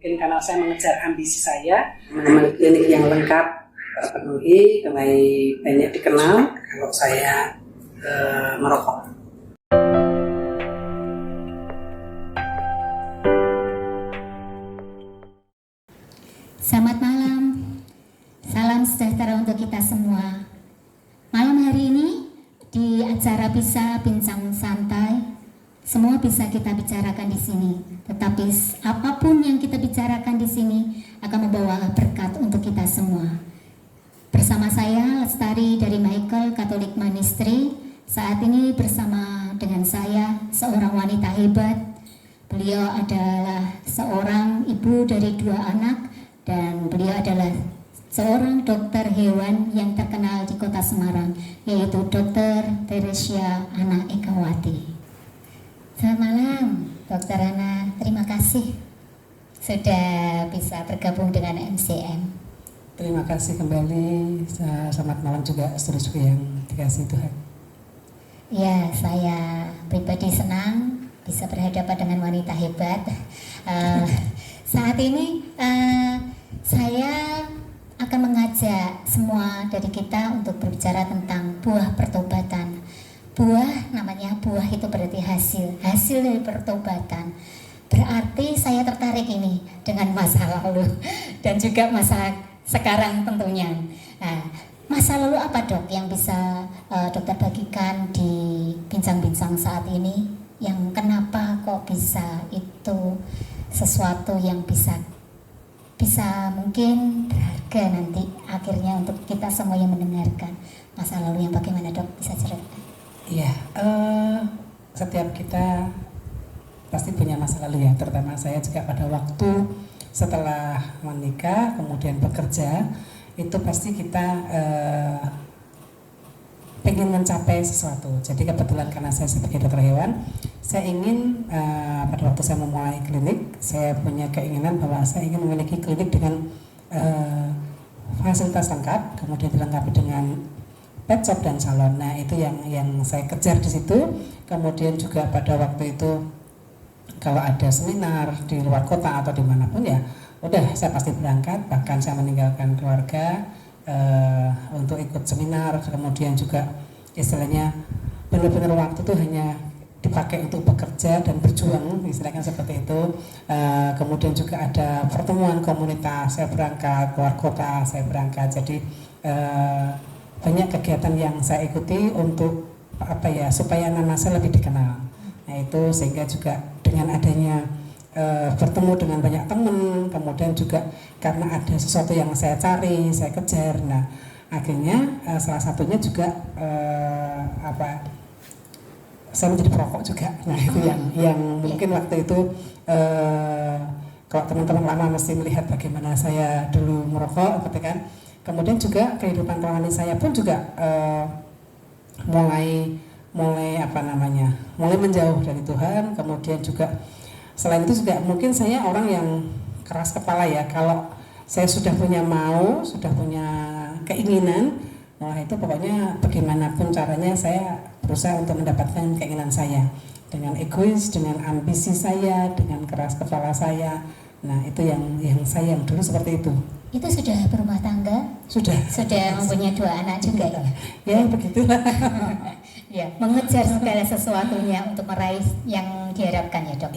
Mungkin karena saya mengejar ambisi saya, menemani klinik yang lengkap penuhi, mulai banyak dikenal kalau saya merokok. Selamat malam, salam sejahtera untuk kita semua. Malam hari ini di acara Bisa Bincang Santai, semua bisa kita bicarakan di sini. Tetapi apapun yang kita bicarakan di sini akan membawa berkat untuk kita semua. Bersama saya Lestari dari Michael Catholic Ministry. Saat ini bersama dengan saya seorang wanita hebat. Beliau adalah seorang ibu dari 2 anak dan beliau adalah seorang dokter hewan yang terkenal di Kota Semarang, yaitu Dr. Teresia Ana Ekawati. Selamat malam, Dokter Ana. Terima kasih sudah bisa bergabung dengan MCM. Terima kasih kembali. Selamat malam juga saudara-saudara yang dikasihi Tuhan. Ya, saya pribadi senang bisa berhadapan dengan wanita hebat. Saat ini saya akan mengajak semua dari kita untuk berbicara tentang buah pertobatan. Buah, namanya buah itu berarti hasil dari pertobatan. Berarti saya tertarik ini dengan masa lalu dan juga masa sekarang tentunya. Nah, masa lalu apa dok yang bisa dokter bagikan di bincang-bincang saat ini? Yang kenapa kok bisa itu sesuatu yang bisa mungkin berharga nanti akhirnya untuk kita semua yang mendengarkan. Masa lalu yang bagaimana dok, bisa ceritakan? Iya, setiap kita pasti punya masa lalu ya, terutama saya juga pada waktu setelah menikah kemudian bekerja, itu pasti kita pengen mencapai sesuatu. Jadi kebetulan karena saya sebagai dokter hewan, saya ingin pada waktu saya memulai klinik, saya punya keinginan bahwa saya ingin memiliki klinik dengan fasilitas lengkap, kemudian dilengkapi dengan pet shop dan salon. Nah itu yang saya kejar di situ. Kemudian juga pada waktu itu kalau ada seminar di luar kota atau dimanapun ya, udah saya pasti berangkat. Bahkan saya meninggalkan keluarga untuk ikut seminar. Kemudian juga istilahnya benar-benar waktu itu hanya dipakai untuk bekerja dan berjuang, istilahnya seperti itu. Kemudian juga ada pertemuan komunitas, saya berangkat keluar kota, saya berangkat. Jadi banyak kegiatan yang saya ikuti untuk supaya nama saya lebih dikenal. Nah itu sehingga juga dengan adanya bertemu dengan banyak teman, kemudian juga karena ada sesuatu yang saya cari, saya kejar. Nah akhirnya salah satunya juga saya menjadi perokok juga. Nah itu yang mungkin waktu itu kalau teman-teman lama mesti melihat bagaimana saya dulu merokok, gitu kan. Kemudian juga kehidupan rohani saya pun juga mulai menjauh dari Tuhan. Kemudian juga selain itu juga mungkin saya orang yang keras kepala ya. Kalau saya sudah punya keinginan, wah itu pokoknya bagaimanapun caranya saya berusaha untuk mendapatkan keinginan saya. Dengan egois, dengan ambisi saya, dengan keras kepala saya. Nah itu yang saya dulu seperti itu. Itu sudah berumah tangga? Sudah Mempunyai 2 anak juga ya? Ya begitulah. Ya, mengejar segala sesuatunya untuk meraih yang diharapkan ya dok?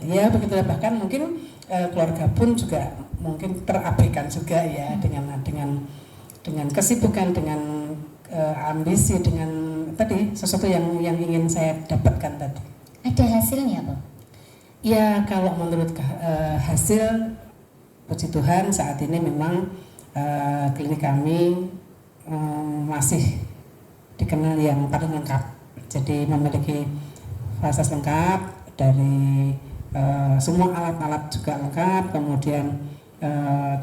Iya begitulah. Bahkan mungkin keluarga pun juga mungkin terabaikan juga ya dengan kesibukan, dengan ambisi, dengan tadi sesuatu yang ingin saya dapatkan tadi. Ada hasilnya Pak? Ya kalau menurut hasil, puji Tuhan saat ini memang klinik kami masih dikenal yang paling lengkap. Jadi memiliki fasilitas lengkap dari semua alat-alat juga lengkap, kemudian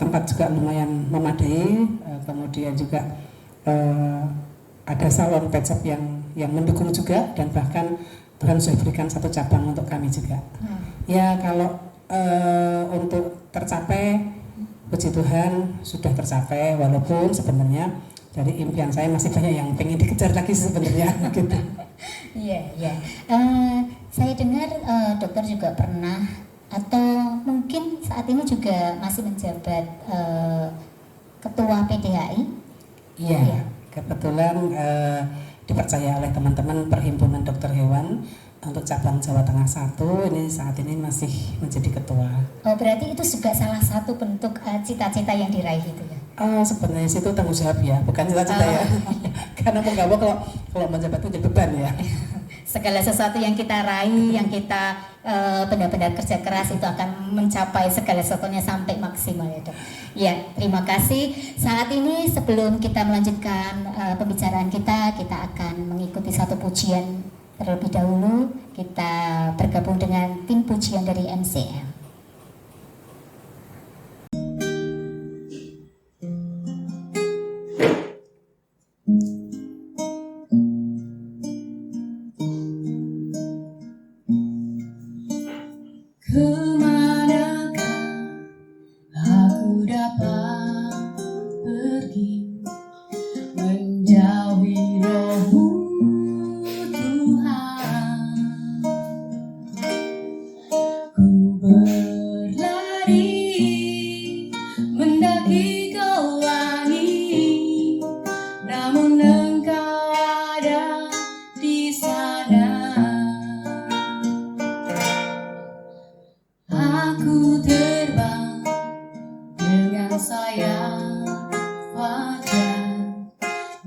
tempat juga lumayan memadai, kemudian juga ada salon pet shop yang mendukung juga, dan bahkan Tuhan sudah berikan 1 cabang untuk kami juga. Ya kalau untuk tercapai, puji Tuhan sudah tercapai, walaupun sebenarnya dari impian saya masih banyak yang pengen dikejar lagi sebenarnya gitu. Iya. Saya dengar dokter juga pernah atau mungkin saat ini juga masih menjabat ketua PDHI? Iya, Iya. kebetulan dipercaya oleh teman-teman Perhimpunan Dokter Hewan untuk cabang Jawa Tengah 1, ini saat ini masih menjadi ketua. Oh, berarti itu juga salah satu bentuk cita-cita yang diraih itu ya? Sebenarnya itu tanggung jawab ya, bukan cita-cita ya. Karena mau nggak mau kalau menjabat itu jadi beban ya. Segala sesuatu yang kita raih, yang kita benar-benar kerja keras itu akan mencapai segala sesuatunya sampai maksimal ya Dok. Ya, terima kasih. Saat ini sebelum kita melanjutkan pembicaraan kita akan mengikuti satu pujian terlebih dahulu. Kita bergabung dengan tim pujian dari MCM. Kemanakah aku dapat pergi menjauhi roh-Mu Tuhan? Ku berlari mendaki ke langit, namun Engkau ada di sana. Aku terbang dengan sayap fajar,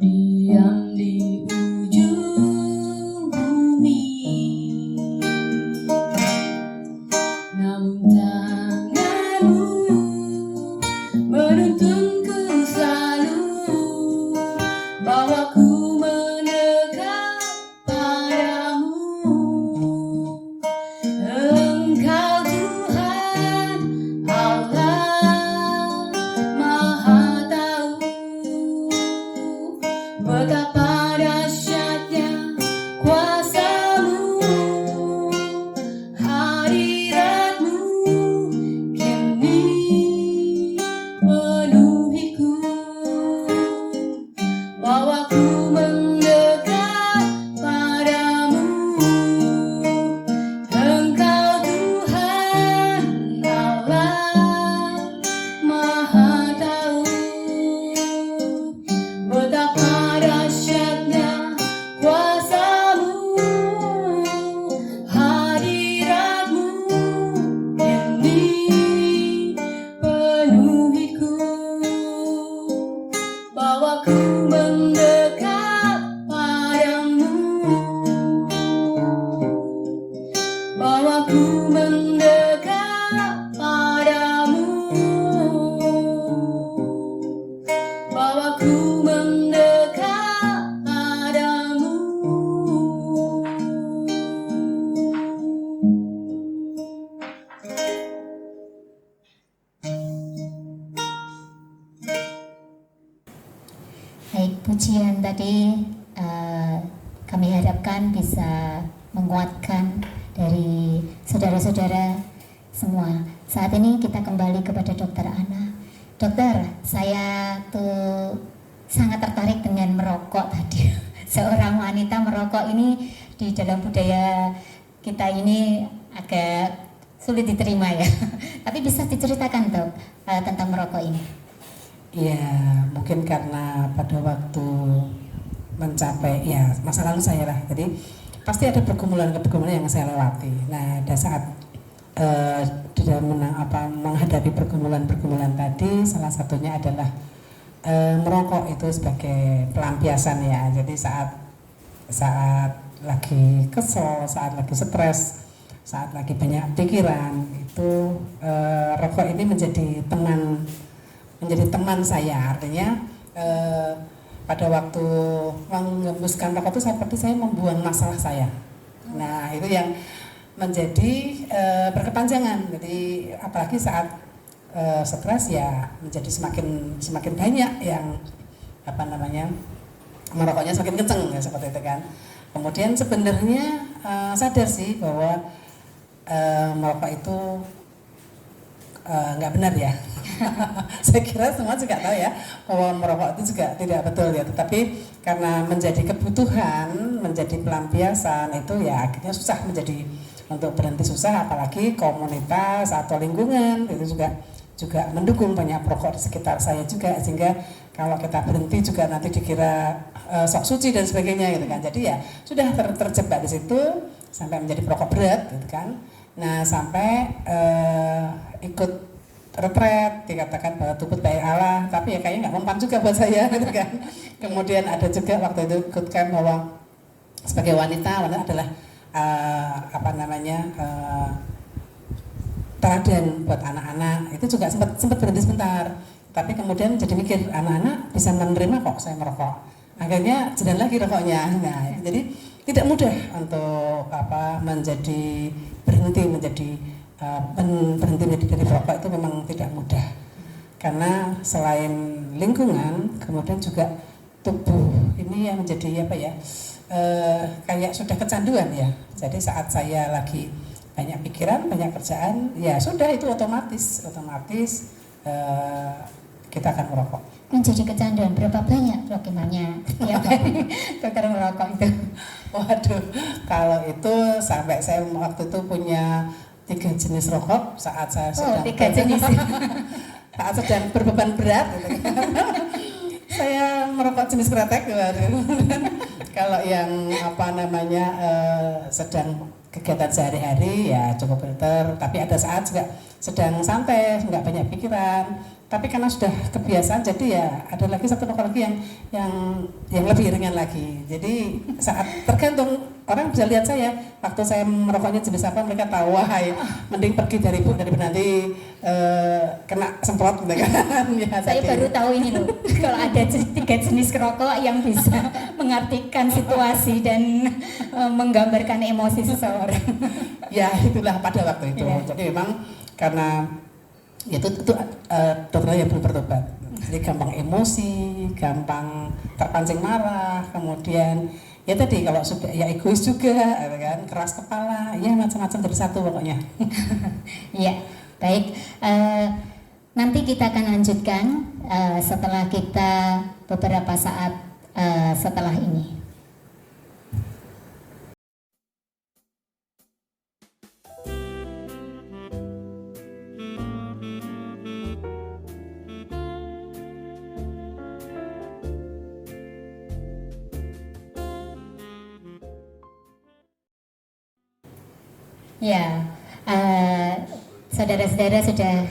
diam di ujung bumi. Namun tangan-Mu menuntunku selalu, bawaku mendekat padamu. Engkau Tuhan Allah Maha Tahu, betapa dahsyatnya kuasa-Mu, hadirat-Mu kini penuhiku, bawaku mendekat padamu. Engkau Tuhan Allah Maha Tahu, betapa dahsyatnya kuasa-Mu, hadirat-Mu kini penuhiku, bawaku mendekat padamu, bawaku mendekat padamu, bawaku mendekat padamu. Baik, pujian tadi kami harapkan bisa menguatkan dari saudara-saudara semua. Saat ini kita kembali kepada Dokter Ana. Dokter, saya tuh sangat tertarik dengan merokok tadi. Seorang wanita merokok ini di dalam budaya kita ini agak sulit diterima ya. Tapi bisa diceritakan Dok tentang merokok ini? Iya, mungkin karena pada waktu mencapai ya masa lalu saya lah, jadi pasti ada pergumulan-pergumulan yang saya lewati. Nah, pada saat di dalam menghadapi pergumulan-pergumulan tadi, salah satunya adalah merokok itu sebagai pelampiasan ya. Jadi saat lagi kesel, saat lagi stres, saat lagi banyak pikiran, itu rokok ini menjadi teman saya. Artinya pada waktu menghembuskan rokok itu seperti saya membuang masalah saya. Nah, itu yang menjadi berkepanjangan. Jadi apalagi saat stres ya menjadi semakin banyak yang merokoknya semakin kenceng ya, seperti itu kan. Kemudian sebenarnya sadar sih bahwa merokok itu nggak benar ya. Saya kira semua juga tahu ya bahwa merokok itu juga tidak betul ya, tetapi karena menjadi kebutuhan, menjadi pelampiasan itu ya akhirnya susah menjadi untuk berhenti susah, apalagi komunitas atau lingkungan itu juga mendukung, banyak perokok di sekitar saya juga, sehingga kalau kita berhenti juga nanti dikira sok suci dan sebagainya gitu kan. Jadi ya sudah terjebak di situ sampai menjadi perokok berat gitu kan. Nah sampai ikut retret, dikatakan bahwa tubut baik Allah, tapi ya kayaknya nggak mempan juga buat saya gitu kan. Kemudian ada juga waktu itu ikutkan bahwa sebagai wanita adalah teladan buat anak-anak, itu juga sempat berhenti sebentar, tapi kemudian jadi mikir anak-anak bisa menerima kok saya merokok, akhirnya jalan lagi rokoknya. Nah jadi tidak mudah untuk berhenti dari perokok, itu memang tidak mudah karena selain lingkungan kemudian juga tubuh ini yang menjadi kayak sudah kecanduan ya. Jadi saat saya lagi banyak pikiran, banyak kerjaan, ya sudah itu otomatis kita akan merokok. Menjadi kecanduan berapa banyak dokumennya tiap hari dokter merokok itu? Waduh, kalau itu sampai saya waktu itu punya 3 jenis rokok saat saya sedang 3 jenis. saat sedang berbeban berat gitu kan. Saya merokok jenis kretek kalau yang sedang kegiatan sehari-hari ya cukup filter, tapi ada saat juga sedang santai, nggak banyak pikiran, tapi karena sudah kebiasaan jadi ya ada lagi satu rokok lagi yang lebih ringan lagi. Jadi saat tergantung orang bisa lihat saya waktu saya merokoknya jenis apa, mereka tahu wahai mending pergi dari ibu daripada nanti kena semprot gitu kan. Ya, saya baru tahu ini loh kalau ada 3 jenis rokok yang bisa mengartikan situasi dan menggambarkan emosi seseorang. Ya itulah pada waktu itu. Ya. Jadi memang karena itu dokternya yang belum bertobat, jadi gampang emosi, gampang terpancing marah, kemudian ya tadi kalau sudah ya egois juga kan, keras kepala, ya macam-macam dari satu pokoknya. Iya, baik, nanti kita akan lanjutkan setelah kita beberapa saat setelah ini. Ya, saudara-saudara sudah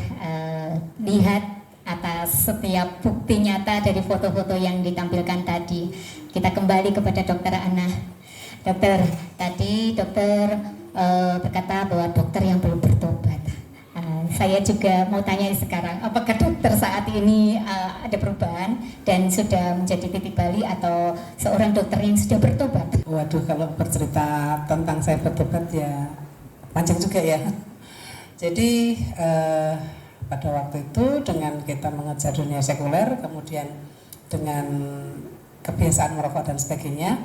lihat atas setiap bukti nyata dari foto-foto yang ditampilkan tadi. Kita kembali kepada Dokter Ana. Dokter, tadi dokter berkata bahwa dokter yang belum bertobat. Saya juga mau tanya sekarang, apakah dokter saat ini ada perubahan dan sudah menjadi titik balik atau seorang dokter yang sudah bertobat? Waduh, kalau bercerita tentang saya bertobat ya panjang juga ya. Jadi pada waktu itu dengan kita mengejar dunia sekuler, kemudian dengan kebiasaan merokok dan sebagainya,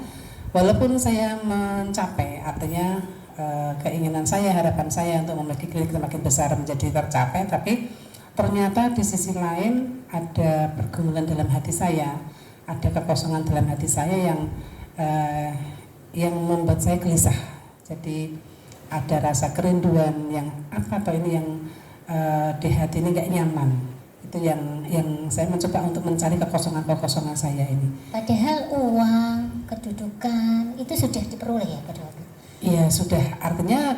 walaupun saya mencapai, artinya keinginan saya, harapan saya untuk memiliki klinik semakin besar menjadi tercapai, tapi ternyata di sisi lain ada pergumulan dalam hati saya, ada kekosongan dalam hati saya yang membuat saya gelisah. Jadi ada rasa kerinduan yang apa atau ini yang di hati ini nggak nyaman. Itu yang saya mencoba untuk mencari kekosongan saya ini. Padahal uang, kedudukan itu sudah diperoleh ya pada waktu. Iya sudah, artinya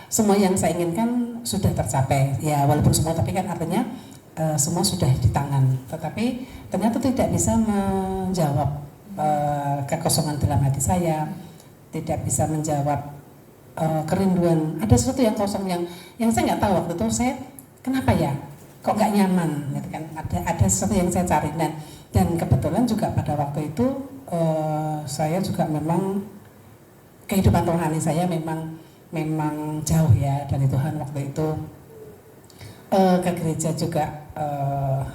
semua yang saya inginkan sudah tercapai. Ya walaupun semua, tapi kan artinya semua sudah di tangan. Tetapi ternyata tidak bisa menjawab kekosongan dalam hati saya, tidak bisa menjawab kerinduan. Ada sesuatu yang kosong yang saya nggak tahu waktu itu, saya kenapa ya kok nggak nyaman gitu kan, ada sesuatu yang saya cari. Dan kebetulan juga pada waktu itu saya juga memang kehidupan rohani saya memang jauh ya dari Tuhan. Waktu itu ke gereja juga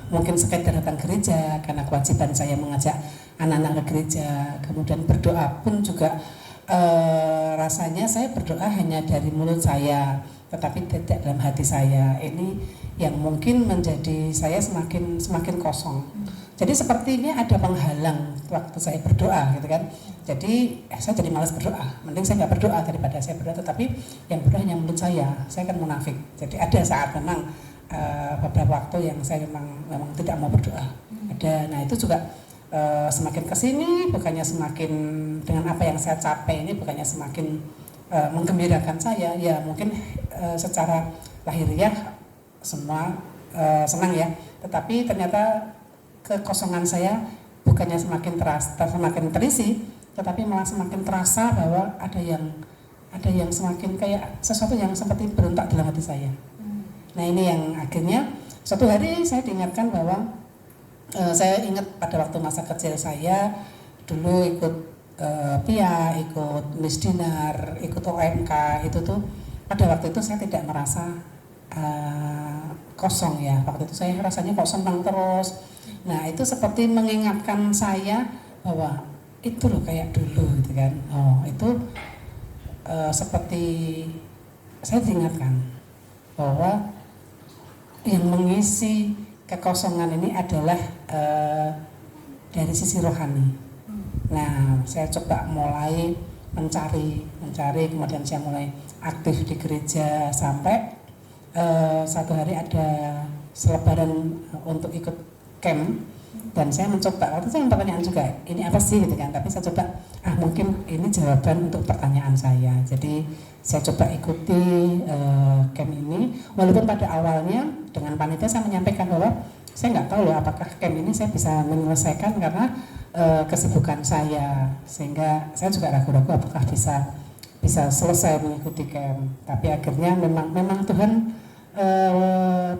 mungkin sekedar datang gereja karena kewajiban saya mengajak anak-anak ke gereja, kemudian berdoa pun juga rasanya saya berdoa hanya dari mulut saya, tetapi tidak dalam hati saya. Ini yang mungkin menjadi saya semakin kosong. Jadi sepertinya ada penghalang waktu saya berdoa gitu kan. Jadi saya jadi malas berdoa. Mending saya nggak berdoa daripada saya berdoa. Tetapi yang berdoa hanya mulut saya kan munafik. Jadi ada saat memang beberapa waktu yang saya memang tidak mau berdoa. Ada. Nah itu juga semakin kesini bukannya semakin dengan apa yang saya capai ini bukannya semakin menggembirakan saya. Ya mungkin secara lahiriah semua senang ya. Tetapi ternyata kekosongan saya bukannya semakin semakin terisi, tetapi malah semakin terasa bahwa ada yang semakin kayak sesuatu yang seperti berontak dalam hati saya. Nah ini yang akhirnya suatu hari saya diingatkan bahwa saya ingat pada waktu masa kecil saya dulu ikut PIA, ikut Miss Dinar, ikut OMK itu tuh pada waktu itu saya tidak merasa kosong ya. Waktu itu saya rasanya kok senang terus. Nah itu seperti mengingatkan saya bahwa itu loh kayak dulu gitu kan. Oh itu seperti saya diingatkan bahwa yang mengisi kekosongan ini adalah dari sisi rohani. Nah saya coba mulai mencari kemudian saya mulai aktif di gereja sampai satu hari ada selebaran untuk ikut camp dan saya mencoba, waktu itu saya pertanyaan juga ini apa sih gitu kan, tapi saya coba mungkin ini jawaban untuk pertanyaan saya. Jadi saya coba ikuti camp ini walaupun pada awalnya dengan panitia saya menyampaikan bahwa saya nggak tahu loh apakah camp ini saya bisa menyelesaikan karena kesibukan saya, sehingga saya juga ragu-ragu apakah bisa selesai mengikuti camp. Tapi akhirnya memang Tuhan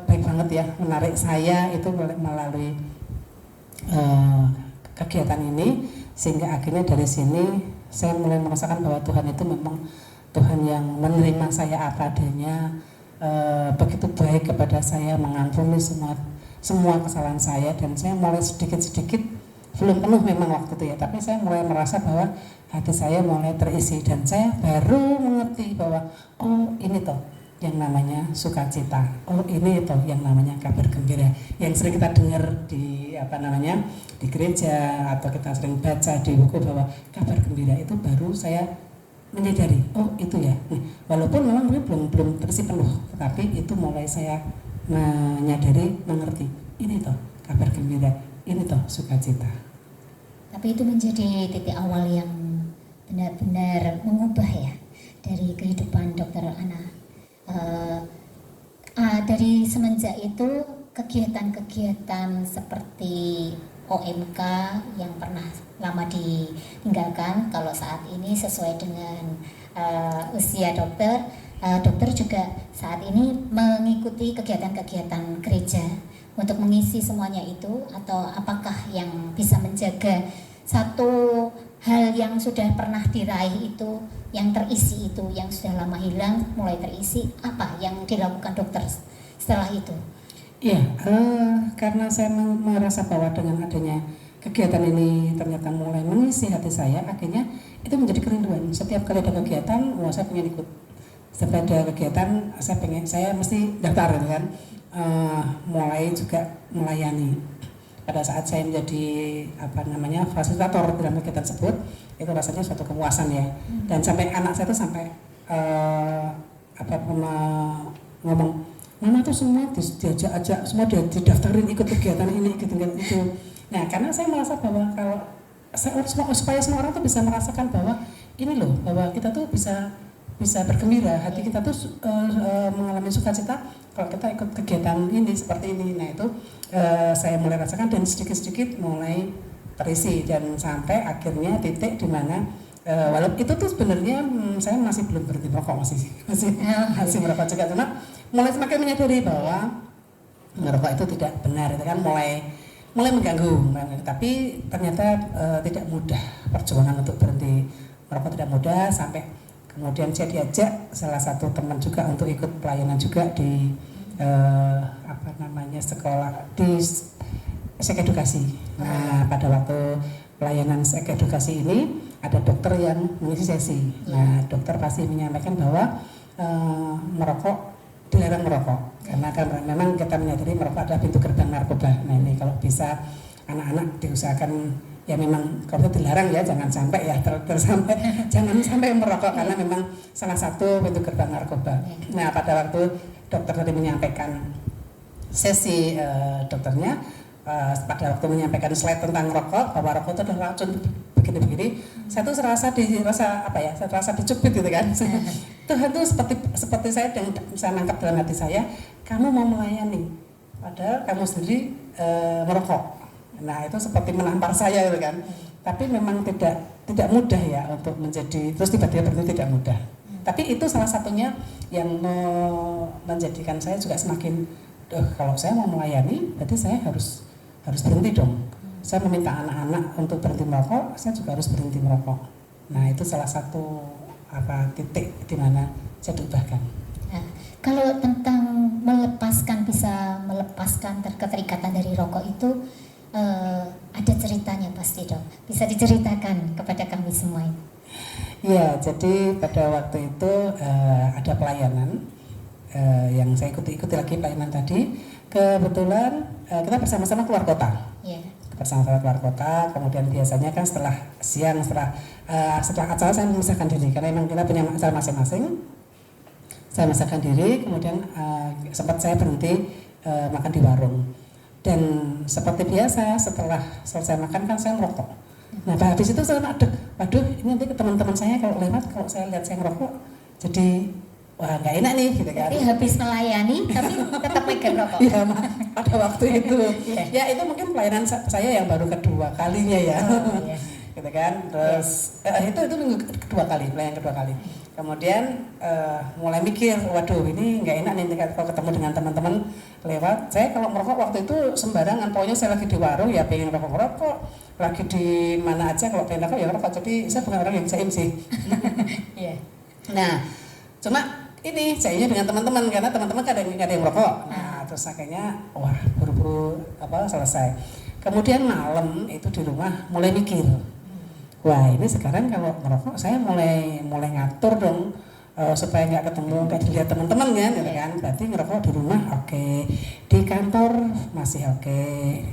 baik banget ya menarik saya itu melalui kegiatan ini, sehingga akhirnya dari sini saya mulai merasakan bahwa Tuhan itu memang Tuhan yang menerima saya apa adanya, begitu baik kepada saya, mengampuni semua kesalahan saya, dan saya mulai sedikit-sedikit belum penuh memang waktu itu ya, tapi saya mulai merasa bahwa hati saya mulai terisi dan saya baru mengerti bahwa oh ini toh yang namanya sukacita. Oh ini itu yang namanya kabar gembira yang sering kita dengar di di gereja atau kita sering baca di buku bahwa kabar gembira itu baru saya menyadari oh itu ya. Walaupun memang belum terisi penuh, tetapi itu mulai saya menyadari, mengerti ini toh kabar gembira, ini toh sukacita. Tapi itu menjadi titik awal yang benar-benar mengubah ya dari kehidupan Dokter Ana. Dari semenjak itu kegiatan-kegiatan seperti OMK yang pernah lama ditinggalkan, kalau saat ini sesuai dengan usia dokter, dokter juga saat ini mengikuti kegiatan-kegiatan gereja untuk mengisi semuanya itu, atau apakah yang bisa menjaga satu hal yang sudah pernah diraih itu, yang terisi itu, yang sudah lama hilang mulai terisi, apa yang dilakukan dokter setelah itu? Iya, karena saya merasa bahwa dengan adanya kegiatan ini ternyata mulai mengisi hati saya, akhirnya itu menjadi kerinduan. Setiap kali ada kegiatan, saya pengen ikut. Setiap ada kegiatan, saya mesti daftar gitu kan. Mulai juga melayani. Pada saat saya menjadi fasilitator dalam kegiatan tersebut, itu rasanya suatu kepuasan ya. Dan sampai anak saya itu sampai ngomong, Mama tuh semua diajak, semua didaftarin ikut kegiatan ini, kegiatan itu. Nah, karena saya merasa bahwa kalau supaya semua orang tuh bisa merasakan bahwa ini loh, bahwa kita tuh bisa bergembira, hati kita tuh mengalami sukacita kalau kita ikut kegiatan ini seperti ini. Nah itu saya mulai rasakan dan sedikit-sedikit mulai terisi, dan sampai akhirnya titik di mana walaupun itu tuh sebenarnya saya masih belum berhenti merokok, masih merokok juga, cuma mulai semakin menyadari bahwa merokok itu tidak benar, itu kan mulai mengganggu. Tapi ternyata tidak mudah, perjuangan untuk berhenti merokok tidak mudah, sampai kemudian saya diajak salah satu teman juga untuk ikut pelayanan juga di sekolah di sek edukasi. Nah, pada waktu pelayanan sek edukasi ini ada dokter yang mengisi sesi. Nah, dokter pasti menyampaikan bahwa merokok dilarang merokok, karena kan memang kita menyadari merokok adalah pintu gerbang narkoba. Nah ini kalau bisa anak-anak diusahakan ya memang kalau dilarang ya jangan sampai ya jangan sampai merokok karena memang salah satu pintu gerbang narkoba. Nah pada waktu dokter tadi menyampaikan sesi dokternya pada waktu menyampaikan slide tentang rokok bahwa rokok itu adalah racun begini-begini, saya tuh serasa dicubit gitu kan. Tuhan tuh seperti saya yang bisa nangkap dalam hati saya, kamu mau melayani padahal kamu sendiri merokok. Nah itu seperti menampar saya gitu kan. Tapi memang tidak mudah ya untuk menjadi terus tiba-tiba berhenti, tidak mudah. Tapi itu salah satunya yang menjadikan saya juga semakin kalau saya mau melayani berarti saya harus berhenti dong. Saya meminta anak-anak untuk berhenti merokok, saya juga harus berhenti merokok. Nah itu salah satu titik di mana saya diubahkan. Nah, kalau tentang bisa melepaskan keterikatan dari rokok itu ada ceritanya pasti dong. Bisa diceritakan kepada kami semua ini. Ya, jadi pada waktu itu ada pelayanan yang saya ikuti lagi pelayanan tadi. Kebetulan kita bersama-sama keluar kota. Yeah. Bersama-sama keluar kota. Kemudian biasanya kan setelah siang, setelah acara saya memisahkan diri karena memang kita punya acara masing-masing. Saya memisahkan diri, kemudian sempat saya berhenti makan di warung. Dan seperti biasa setelah selesai makan kan saya merokok. Nah habis itu saya waduh ini nanti teman-teman saya kalau lewat kalau saya lihat saya merokok jadi wah nggak enak nih gitu kan. Jadi habis melayani tapi tetap pegang rokok. Iya pada waktu itu. Ya itu mungkin pelayanan saya yang baru kedua kalinya ya. Oh, iya. Gitu kan. Terus itu minggu pelayanan kedua kali. Kemudian mulai mikir, waduh ini nggak enak nih kalau ketemu dengan teman-teman lewat. Saya kalau merokok waktu itu sembarangan, pokoknya saya lagi di warung ya pengen rokok, lagi di mana aja kalau pengen rokok ya rokok. Jadi saya bukan orang yang jaim sih. Yeah. Nah, cuma ini jaimnya dengan teman-teman karena teman-teman kadang ada yang merokok. Nah, terus akhirnya wah buru-buru selesai. Kemudian malam itu di rumah mulai mikir. Wah ini sekarang kalau merokok saya mulai ngatur dong supaya nggak ketemu nggak dilihat teman-teman gitu kan. Berarti ngerokok di rumah oke, di kantor masih oke,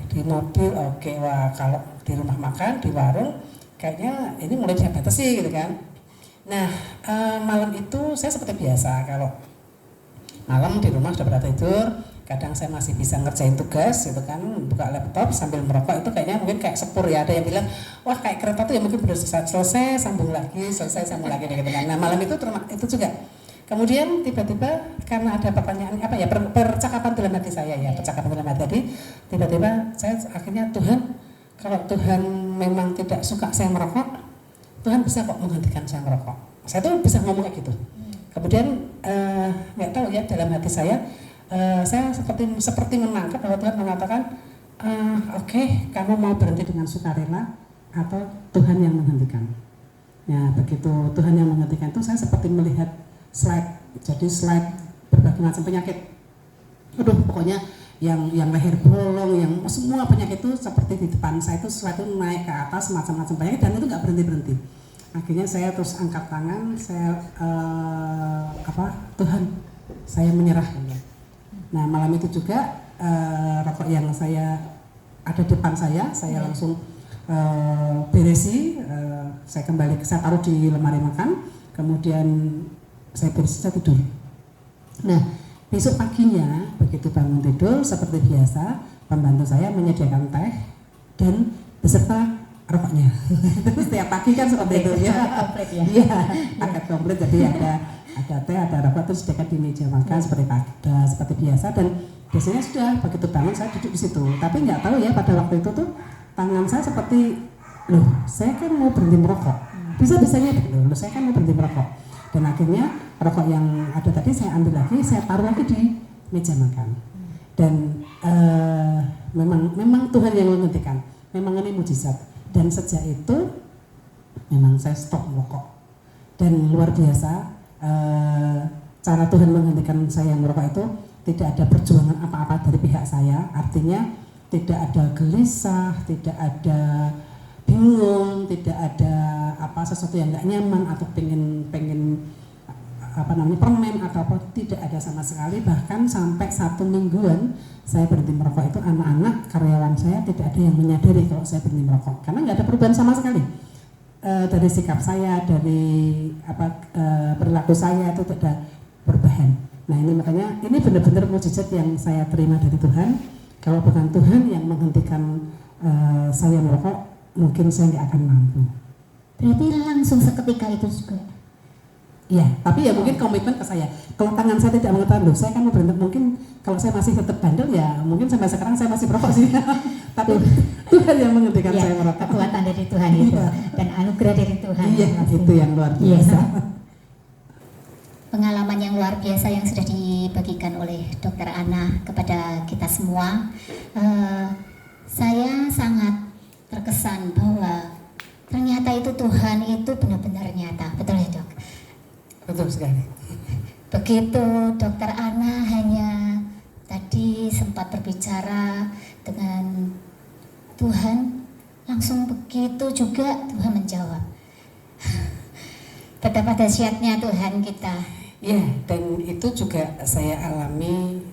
di mobil oke. Wah kalau di rumah makan di warung kayaknya ini mulai bisa batasi gitu kan. Nah malam itu saya seperti biasa kalau malam di rumah sudah pada tidur. Kadang saya masih bisa ngerjain tugas gitu kan, buka laptop sambil merokok itu kayaknya mungkin kayak sepur ya. Ada yang bilang, wah kayak kereta tuh ya mungkin sudah selesai sambung lagi gitu kan. Nah malam itu juga. Kemudian tiba-tiba karena ada pertanyaan percakapan dalam hati saya ya, percakapan dalam hati tadi, tiba-tiba saya akhirnya Tuhan, kalau Tuhan memang tidak suka saya merokok, Tuhan bisa kok menghentikan saya merokok. Saya tuh bisa ngomong kayak gitu. Kemudian nggak tahu ya dalam hati saya seperti menangkap bahwa Tuhan mengatakan oke, kamu mau berhenti dengan sukarela atau Tuhan yang menghentikan. Nah begitu Tuhan yang menghentikan itu saya seperti melihat slide berbagai macam penyakit. Aduh pokoknya yang leher bolong, yang semua penyakit itu seperti di depan saya itu slide itu naik ke atas macam-macam penyakit dan itu nggak berhenti. Akhirnya saya terus angkat tangan, saya Tuhan saya menyerah. Nah malam itu juga rokok yang saya ada di depan saya langsung beresi, saya taruh di lemari makan, kemudian saya beresi, saya tidur. Nah besok paginya begitu bangun tidur seperti biasa pembantu saya menyediakan teh dan beserta rokoknya. Setiap pagi kan seperti itu ya. Komplit ya. Iya, paket komplit jadi ada teh, ada rokok terus dekat di meja makan seperti biasa dan biasanya sudah begitu bangun saya duduk di situ. Tapi nggak tahu ya pada waktu itu tuh tangan saya seperti saya kan mau berhenti merokok. Bisa-bisanya loh, saya kan mau berhenti merokok. Dan akhirnya rokok yang ada tadi saya ambil lagi, saya taruh lagi di meja makan. Dan memang Tuhan yang menghentikan. Memang ini mujizat. Dan sejak itu memang saya stop merokok. Dan luar biasa cara Tuhan menghentikan saya merokok itu tidak ada perjuangan apa-apa dari pihak saya. Artinya tidak ada gelisah, tidak ada bingung, tidak ada sesuatu yang nggak nyaman atau pengen permen atau apa, tidak ada sama sekali. Bahkan sampai 1 mingguan saya berhenti merokok itu, anak-anak karyawan saya tidak ada yang menyadari kalau saya berhenti merokok, karena nggak ada perubahan sama sekali. Dari sikap saya, dari perilaku saya itu tidak berubah. Nah ini makanya ini benar-benar mukjizat yang saya terima dari Tuhan. Kalau bukan Tuhan yang menghentikan saya merokok, mungkin saya nggak akan mampu. Berarti langsung seketika itu juga. Ya, tapi ya mungkin komitmen ke saya. Kalau tangan saya tidak mengetahui, loh, saya kan mau berhenti. Mungkin kalau saya masih tetap bandel ya, mungkin sampai sekarang saya masih merokok sih. Tapi Tuhan yang menghentikan saya merokok. Kekuatan dari Tuhan itu dan anugerah dari Tuhan. Iya, itu yang luar biasa. Pengalaman yang luar biasa yang sudah dibagikan oleh Dokter Ana kepada kita semua. Saya sangat terkesan bahwa ternyata itu Tuhan itu benar-benar nyata, betul ya dok? Betul sekali. Begitu Dokter Ana hanya tadi sempat berbicara dengan Tuhan, langsung begitu juga Tuhan menjawab. Betapa dahsyatnya Tuhan kita. Ya, dan itu juga saya alami.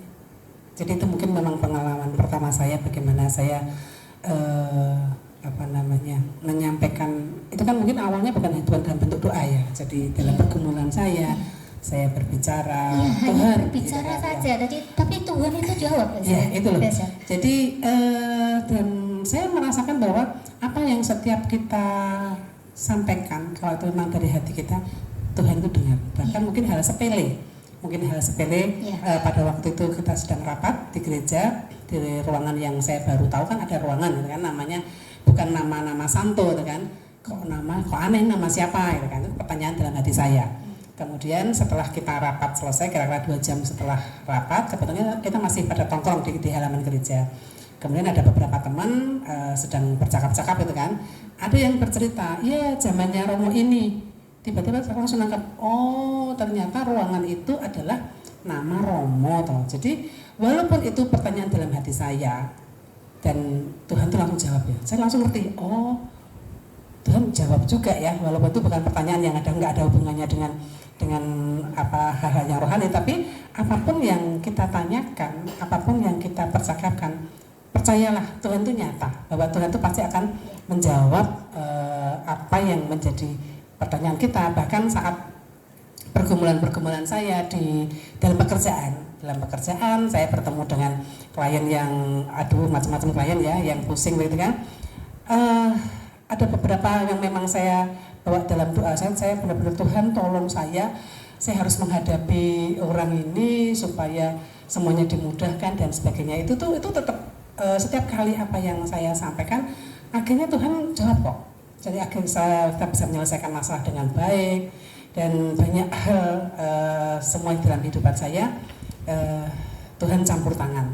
Jadi itu mungkin memang pengalaman pertama saya bagaimana saya menyampaikan itu kan mungkin awalnya bukan dalam bentuk doa ya. Jadi dalam pergumulan saya berbicara, ya, Tuhan hanya berbicara gitu, saja. ya. Tapi Tuhan itu jawab. Ya, itu loh. Biasa. Jadi dan saya merasakan bahwa apa yang setiap kita sampaikan, kalau itu memang dari hati kita, Tuhan itu dengar. Bahkan mungkin hal sepele. Pada waktu itu kita sedang rapat di gereja, di ruangan yang saya baru tahu kan ada ruangan gitu kan, namanya bukan nama Santo gitu kan, kok aneh, nama siapa gitu kan, itu pertanyaan dalam hati saya. Kemudian setelah kita rapat selesai, kira-kira 2 jam setelah rapat, kebetulan kita masih pada tongkrong di halaman gereja. Kemudian ada beberapa teman sedang bercakap-cakap gitu kan, ada yang bercerita, ya zamannya Romo ini. Tiba-tiba saya langsung nangkap, oh ternyata ruangan itu adalah nama Romo toh. Jadi walaupun itu pertanyaan dalam hati saya dan Tuhan tuh langsung jawab ya, saya langsung ngerti, oh Tuhan jawab juga ya, walaupun itu bukan pertanyaan yang nggak ada hubungannya dengan hal-hal yang rohani, tapi apapun yang kita tanyakan, apapun yang kita percakapkan, percayalah Tuhan itu nyata, bahwa Tuhan itu pasti akan menjawab apa yang menjadi pertanyaan kita. Bahkan saat pergumulan saya dalam pekerjaan saya bertemu dengan klien yang macam-macam klien ya, yang pusing begitu kan. Ada beberapa yang memang saya bawa dalam doa saya benar-benar, Tuhan tolong saya harus menghadapi orang ini supaya semuanya dimudahkan dan sebagainya. Itu tetap setiap kali apa yang saya sampaikan akhirnya Tuhan jawab kok. Jadi akhirnya kita bisa menyelesaikan masalah dengan baik, dan banyak hal semua dalam kehidupan saya Tuhan campur tangan.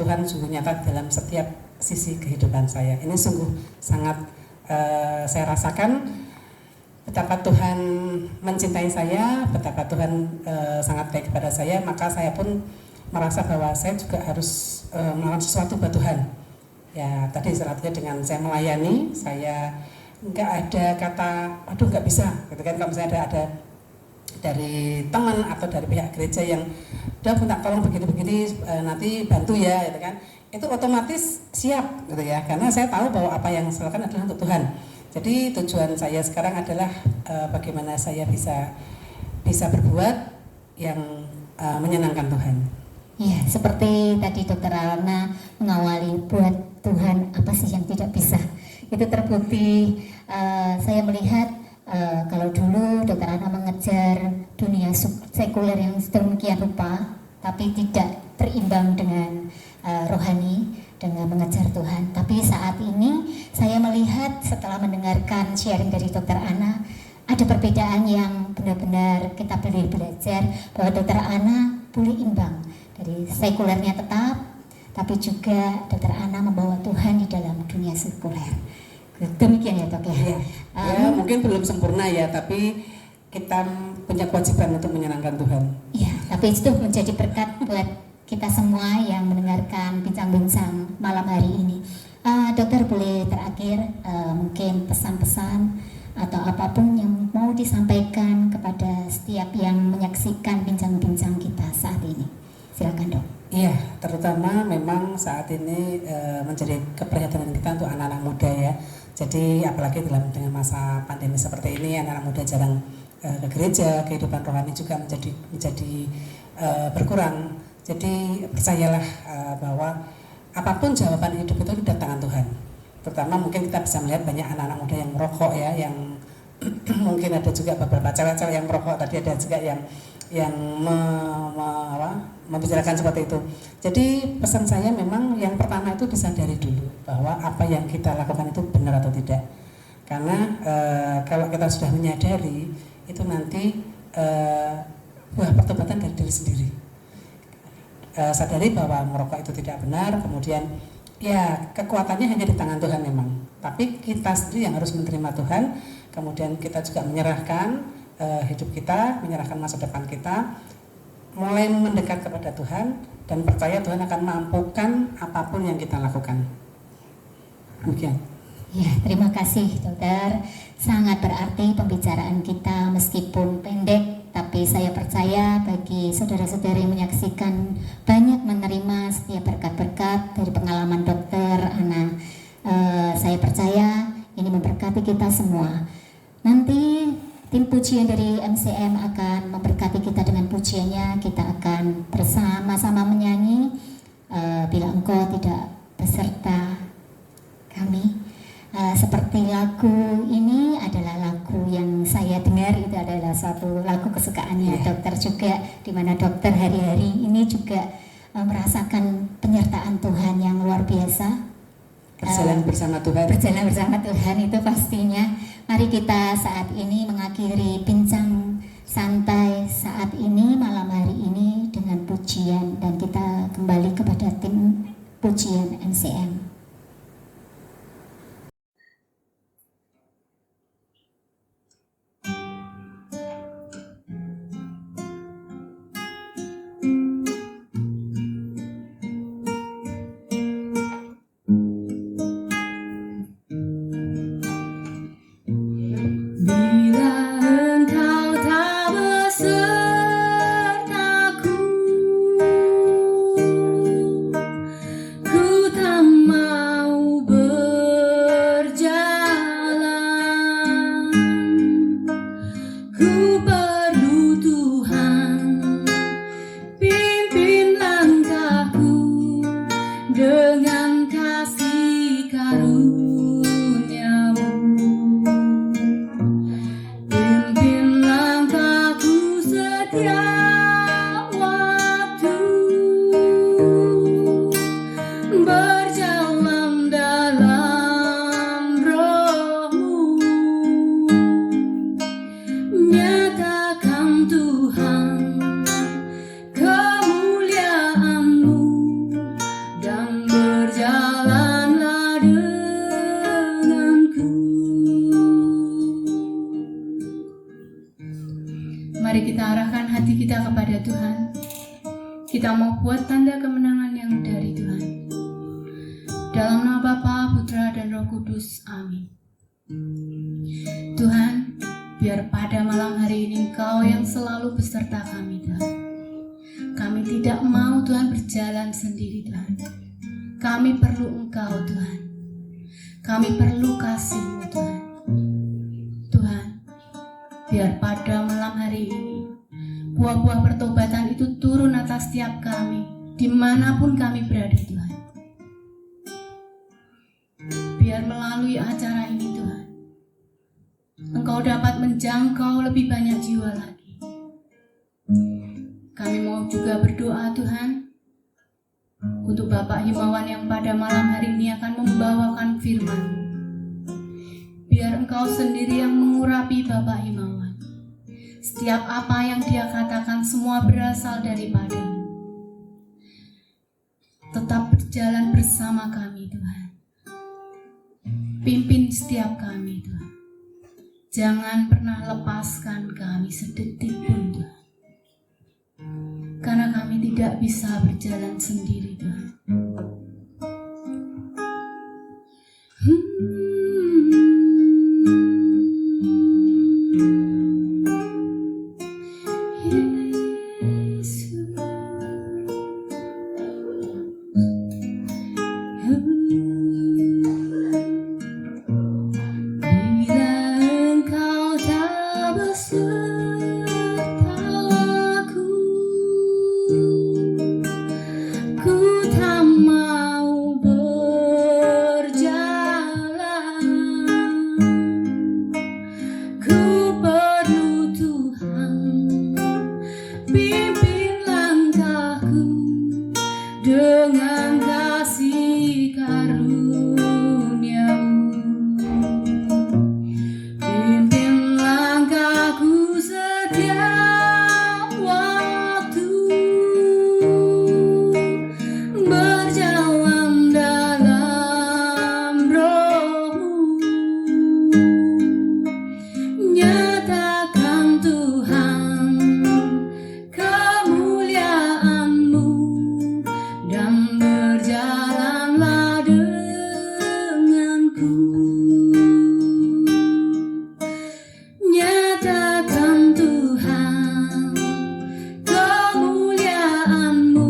Tuhan sungguh nyata dalam setiap sisi kehidupan saya. Ini sungguh sangat saya rasakan betapa Tuhan mencintai saya, betapa Tuhan sangat baik kepada saya. Maka saya pun merasa bahwa saya juga harus melakukan sesuatu buat Tuhan. Ya tadi syaratnya dengan saya melayani, saya nggak ada kata aduh nggak bisa gitu kan. Kalau misalnya ada dari teman atau dari pihak gereja yang udah minta tolong begini nanti bantu ya gitu kan, itu otomatis siap gitu ya, karena saya tahu bahwa apa yang saya lakukan adalah untuk Tuhan. Jadi tujuan saya sekarang adalah bagaimana saya bisa berbuat yang menyenangkan Tuhan. Ya, seperti tadi Dokter Ana mengawali, buat Tuhan apa sih yang tidak bisa. Itu terbukti. Saya melihat kalau dulu Dokter Ana mengejar dunia sekuler yang sedemikian rupa, tapi tidak terimbang dengan rohani, dengan mengejar Tuhan. Tapi saat ini saya melihat setelah mendengarkan sharing dari Dokter Ana, ada perbedaan yang benar-benar kita boleh belajar bahwa Dokter Ana boleh imbang. Dari sekulernya tetap, tapi juga Dokter Ana membawa Tuhan di dalam dunia sekuler. Demikian ya dok ya. Ya mungkin belum sempurna ya, tapi kita punya kewajiban untuk menyenangkan Tuhan. Iya, tapi itu menjadi berkat buat kita semua yang mendengarkan bincang-bincang malam hari ini. Dokter boleh terakhir mungkin pesan-pesan atau apapun yang mau disampaikan kepada setiap yang menyaksikan bincang-bincang kita saat ini. Silakan Dok. Iya, terutama memang saat ini menjadi keprihatinan kita untuk anak-anak muda ya. Jadi apalagi dengan masa pandemi seperti ini, anak-anak muda jarang ke gereja, kehidupan rohani juga menjadi berkurang. Jadi percayalah bahwa apapun jawaban hidup itu di tangan Tuhan. Terutama mungkin kita bisa melihat banyak anak-anak muda yang merokok ya, yang mungkin ada juga beberapa cewek-cewek yang merokok, tadi ada juga yang membicarakan seperti itu. Jadi pesan saya memang yang pertama itu disadari dulu bahwa apa yang kita lakukan itu benar atau tidak. Karena kalau kita sudah menyadari itu nanti buah pertobatan dari diri sendiri. Sadari bahwa merokok itu tidak benar, kemudian ya kekuatannya hanya di tangan Tuhan memang. Tapi kita sendiri yang harus menerima Tuhan, kemudian kita juga menyerahkan hidup kita, menyerahkan masa depan kita, mulai mendekat kepada Tuhan dan percaya Tuhan akan mampukan apapun yang kita lakukan. Demikian. Ya, terima kasih Dokter. Sangat berarti pembicaraan kita meskipun pendek, tapi saya percaya bagi saudara-saudara yang menyaksikan banyak menerima setiap berkat-berkat dari pengalaman Dokter Ana. Saya percaya ini memberkati kita semua. Nanti tim pujian dari MCM akan memberkati kita dengan pujiannya. Kita akan bersama-sama menyanyi Bila Engkau Tidak Beserta Kami. Seperti lagu ini adalah lagu yang saya dengar, itu adalah satu lagu kesukaannya Dokter juga, di mana Dokter hari-hari ini juga merasakan penyertaan Tuhan yang luar biasa. Berjalan bersama Tuhan. Berjalan bersama Tuhan itu pastinya. Mari kita saat ini mengakhiri bincang santai saat ini, malam hari ini dengan pujian, dan kita kembali kepada tim pujian MCM. Mari kita arahkan hati kita kepada Tuhan. Kita mau buat tanda kemenangan yang dari Tuhan. Dalam nama Bapa, Putra, dan Roh Kudus. Amin. Tuhan, biar pada malam hari ini Engkau yang selalu beserta kami, Tuhan. Kami tidak mau, Tuhan, berjalan sendiri, Tuhan. Kami perlu Engkau, Tuhan. Kami perlu kasih-Mu, Tuhan. Tuhan, biar pada malam hari ini buah-buah pertobatan itu turun atas setiap kami, dimanapun kami berada, Tuhan. Biar melalui acara ini, Tuhan, Engkau dapat menjangkau lebih banyak jiwa lagi. Kami mau juga berdoa, Tuhan, untuk Bapak Himawan yang pada malam hari ini akan membawakan firman. Biar Engkau sendiri yang mengurapi Bapak Himawan. Setiap apa yang dia katakan semua berasal daripada-Mu. Tetap berjalan bersama kami, Tuhan. Pimpin setiap kami, Tuhan. Jangan pernah lepaskan kami sedetik pun, Tuhan. Karena kami tidak bisa berjalan sendiri, Tuhan. dengan kasih karunia-Mu. Pimpin langkahku setiap waktu, berjalan dalam Roh-Mu. Nyatakan Tuhan kemuliaan-Mu, dan berjalanlah denganku. Nyatakan Tuhan kemuliaan-Mu,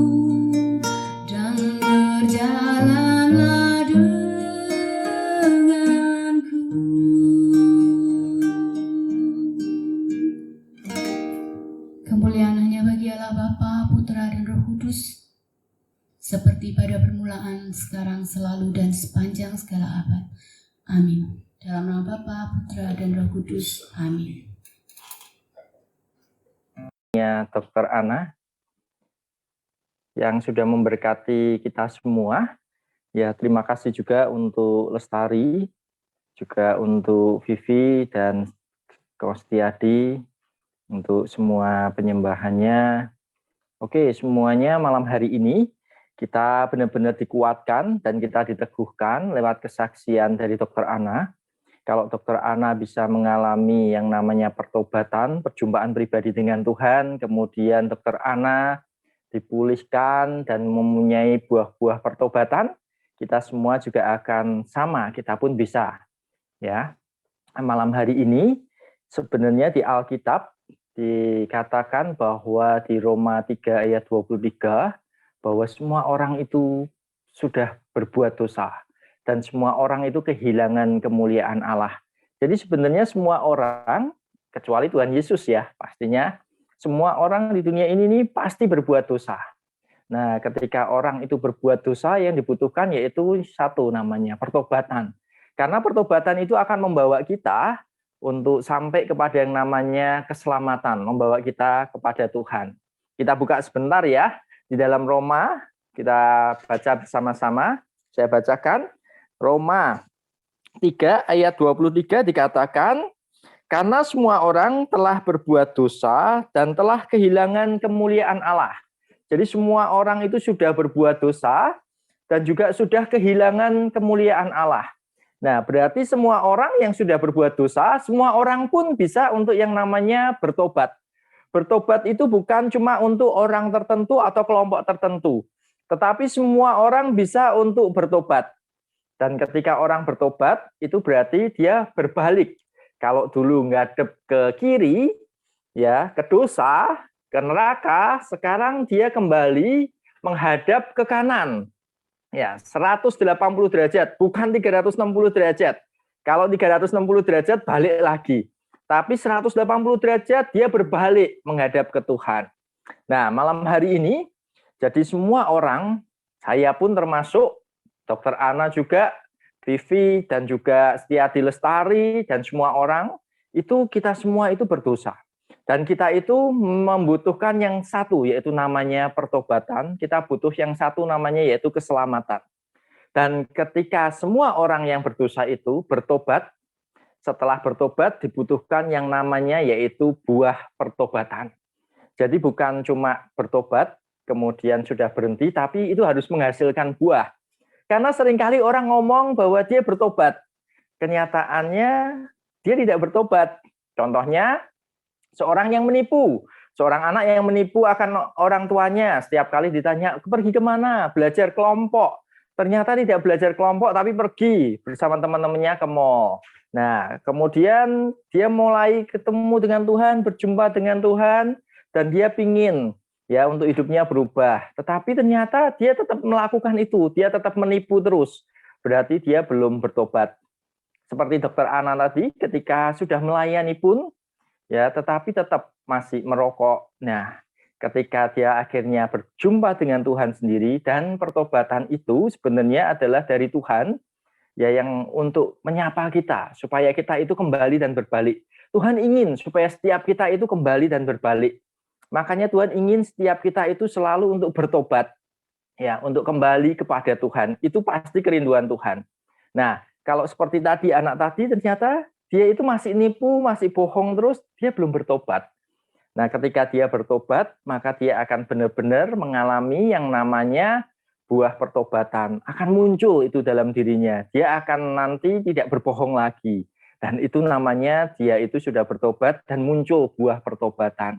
dan berjalanlah denganku. Kemuliaan hanya bagi Allah Bapa, Putra, dan Roh Kudus, seperti pada permulaan, sekarang, selalu, dan sepanjang segala abad. Amin. Dalam nama Bapa, Putra, dan Roh Kudus. Amin. Dr. Ana yang sudah memberkati kita semua. Ya, terima kasih juga untuk Lestari, juga untuk Vivi dan Kostiadi, untuk semua penyembahannya. Oke, semuanya malam hari ini kita benar-benar dikuatkan dan kita diteguhkan lewat kesaksian dari Dr. Ana. Kalau Dr. Ana bisa mengalami yang namanya pertobatan, perjumpaan pribadi dengan Tuhan, kemudian Dr. Ana dipulihkan dan mempunyai buah-buah pertobatan, kita semua juga akan sama, kita pun bisa. Ya, malam hari ini sebenarnya di Alkitab dikatakan bahwa di Roma 3 ayat 23 bahwa semua orang itu sudah berbuat dosa dan semua orang itu kehilangan kemuliaan Allah. Jadi sebenarnya semua orang, kecuali Tuhan Yesus ya, pastinya semua orang di dunia ini nih pasti berbuat dosa. Nah, ketika orang itu berbuat dosa, yang dibutuhkan yaitu satu, namanya pertobatan. Karena pertobatan itu akan membawa kita untuk sampai kepada yang namanya keselamatan, membawa kita kepada Tuhan. Kita buka sebentar ya, di dalam Roma, kita baca bersama-sama. Saya bacakan, Roma 3 ayat 23 dikatakan, karena semua orang telah berbuat dosa dan telah kehilangan kemuliaan Allah. Jadi semua orang itu sudah berbuat dosa dan juga sudah kehilangan kemuliaan Allah. Nah, berarti semua orang yang sudah berbuat dosa, semua orang pun bisa untuk yang namanya bertobat. Bertobat itu bukan cuma untuk orang tertentu atau kelompok tertentu, tetapi semua orang bisa untuk bertobat. Dan ketika orang bertobat, itu berarti dia berbalik. Kalau dulu ngadep ke kiri, ya ke dosa, ke neraka, sekarang dia kembali menghadap ke kanan. Ya, 180 derajat, bukan 360 derajat. Kalau 360 derajat balik lagi. Tapi 180 derajat dia berbalik menghadap ke Tuhan. Nah, malam hari ini, jadi semua orang, saya pun termasuk, Dr. Ana juga, Vivi, dan juga Setiadi Lestari, dan semua orang, itu kita semua itu berdosa. Dan kita itu membutuhkan yang satu, yaitu namanya pertobatan. Kita butuh yang satu namanya yaitu keselamatan. Dan ketika semua orang yang berdosa itu bertobat, setelah bertobat dibutuhkan yang namanya yaitu buah pertobatan. Jadi bukan cuma bertobat, kemudian sudah berhenti, tapi itu harus menghasilkan buah. Karena seringkali orang ngomong bahwa dia bertobat. Kenyataannya dia tidak bertobat. Contohnya, seorang yang menipu. Seorang anak yang menipu akan orang tuanya. Setiap kali ditanya, pergi kemana? Belajar kelompok. Ternyata tidak belajar kelompok, tapi pergi bersama teman-temannya ke mall. Nah, kemudian dia mulai ketemu dengan Tuhan, berjumpa dengan Tuhan, dan dia pingin ya untuk hidupnya berubah. Tetapi ternyata dia tetap melakukan itu, dia tetap menipu terus. Berarti dia belum bertobat. Seperti Dr. Ana tadi, ketika sudah melayani pun, ya tetapi tetap masih merokok. Nah, ketika dia akhirnya berjumpa dengan Tuhan sendiri, dan pertobatan itu sebenarnya adalah dari Tuhan, ya yang untuk menyapa kita, supaya kita itu kembali dan berbalik. Tuhan ingin supaya setiap kita itu kembali dan berbalik. Makanya Tuhan ingin setiap kita itu selalu untuk bertobat. Ya, untuk kembali kepada Tuhan, itu pasti kerinduan Tuhan. Nah, kalau seperti tadi, anak tadi ternyata dia itu masih nipu, masih bohong terus, dia belum bertobat. Nah, ketika dia bertobat, maka dia akan benar-benar mengalami yang namanya buah pertobatan. Akan muncul itu dalam dirinya. Dia akan nanti tidak berbohong lagi. Dan itu namanya dia itu sudah bertobat dan muncul buah pertobatan.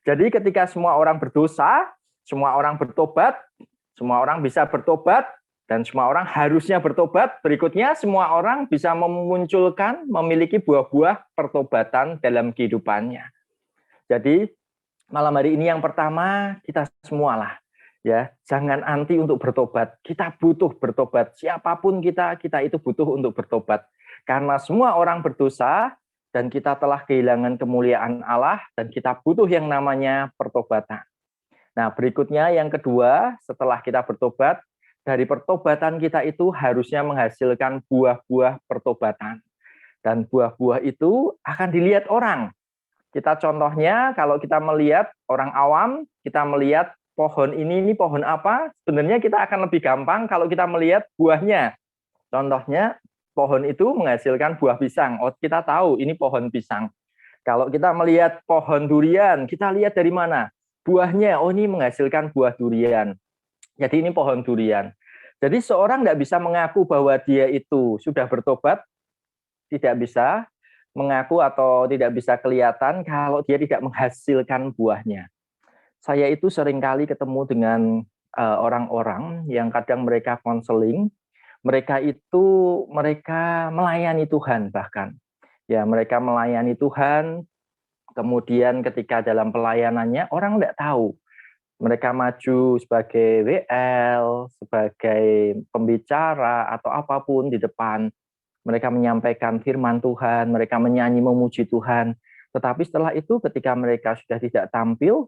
Jadi ketika semua orang berdosa, semua orang bertobat, semua orang bisa bertobat, dan semua orang harusnya bertobat. Berikutnya, semua orang bisa memunculkan, memiliki buah-buah pertobatan dalam kehidupannya. Jadi, malam hari ini yang pertama, kita semualah. Ya, jangan anti untuk bertobat. Kita butuh bertobat. Siapapun kita itu butuh untuk bertobat. Karena semua orang berdosa, dan kita telah kehilangan kemuliaan Allah, dan kita butuh yang namanya pertobatan. Nah, berikutnya yang kedua, setelah kita bertobat, dari pertobatan kita itu harusnya menghasilkan buah-buah pertobatan. Dan buah-buah itu akan dilihat orang. Kita contohnya, kalau kita melihat orang awam, kita melihat pohon ini pohon apa, sebenarnya kita akan lebih gampang kalau kita melihat buahnya. Contohnya, pohon itu menghasilkan buah pisang. Oh, kita tahu ini pohon pisang. Kalau kita melihat pohon durian, kita lihat dari mana? Buahnya, oh ini menghasilkan buah durian. Jadi ini pohon durian. Jadi seorang tidak bisa mengaku bahwa dia itu sudah bertobat, tidak bisa mengaku atau tidak bisa kelihatan kalau dia tidak menghasilkan buahnya. Saya itu seringkali ketemu dengan orang-orang yang kadang mereka konseling, mereka melayani Tuhan bahkan. Ya, mereka melayani Tuhan. Kemudian ketika dalam pelayanannya, orang tidak tahu. Mereka maju sebagai WL, sebagai pembicara, atau apapun di depan. Mereka menyampaikan firman Tuhan, mereka menyanyi memuji Tuhan. Tetapi setelah itu ketika mereka sudah tidak tampil,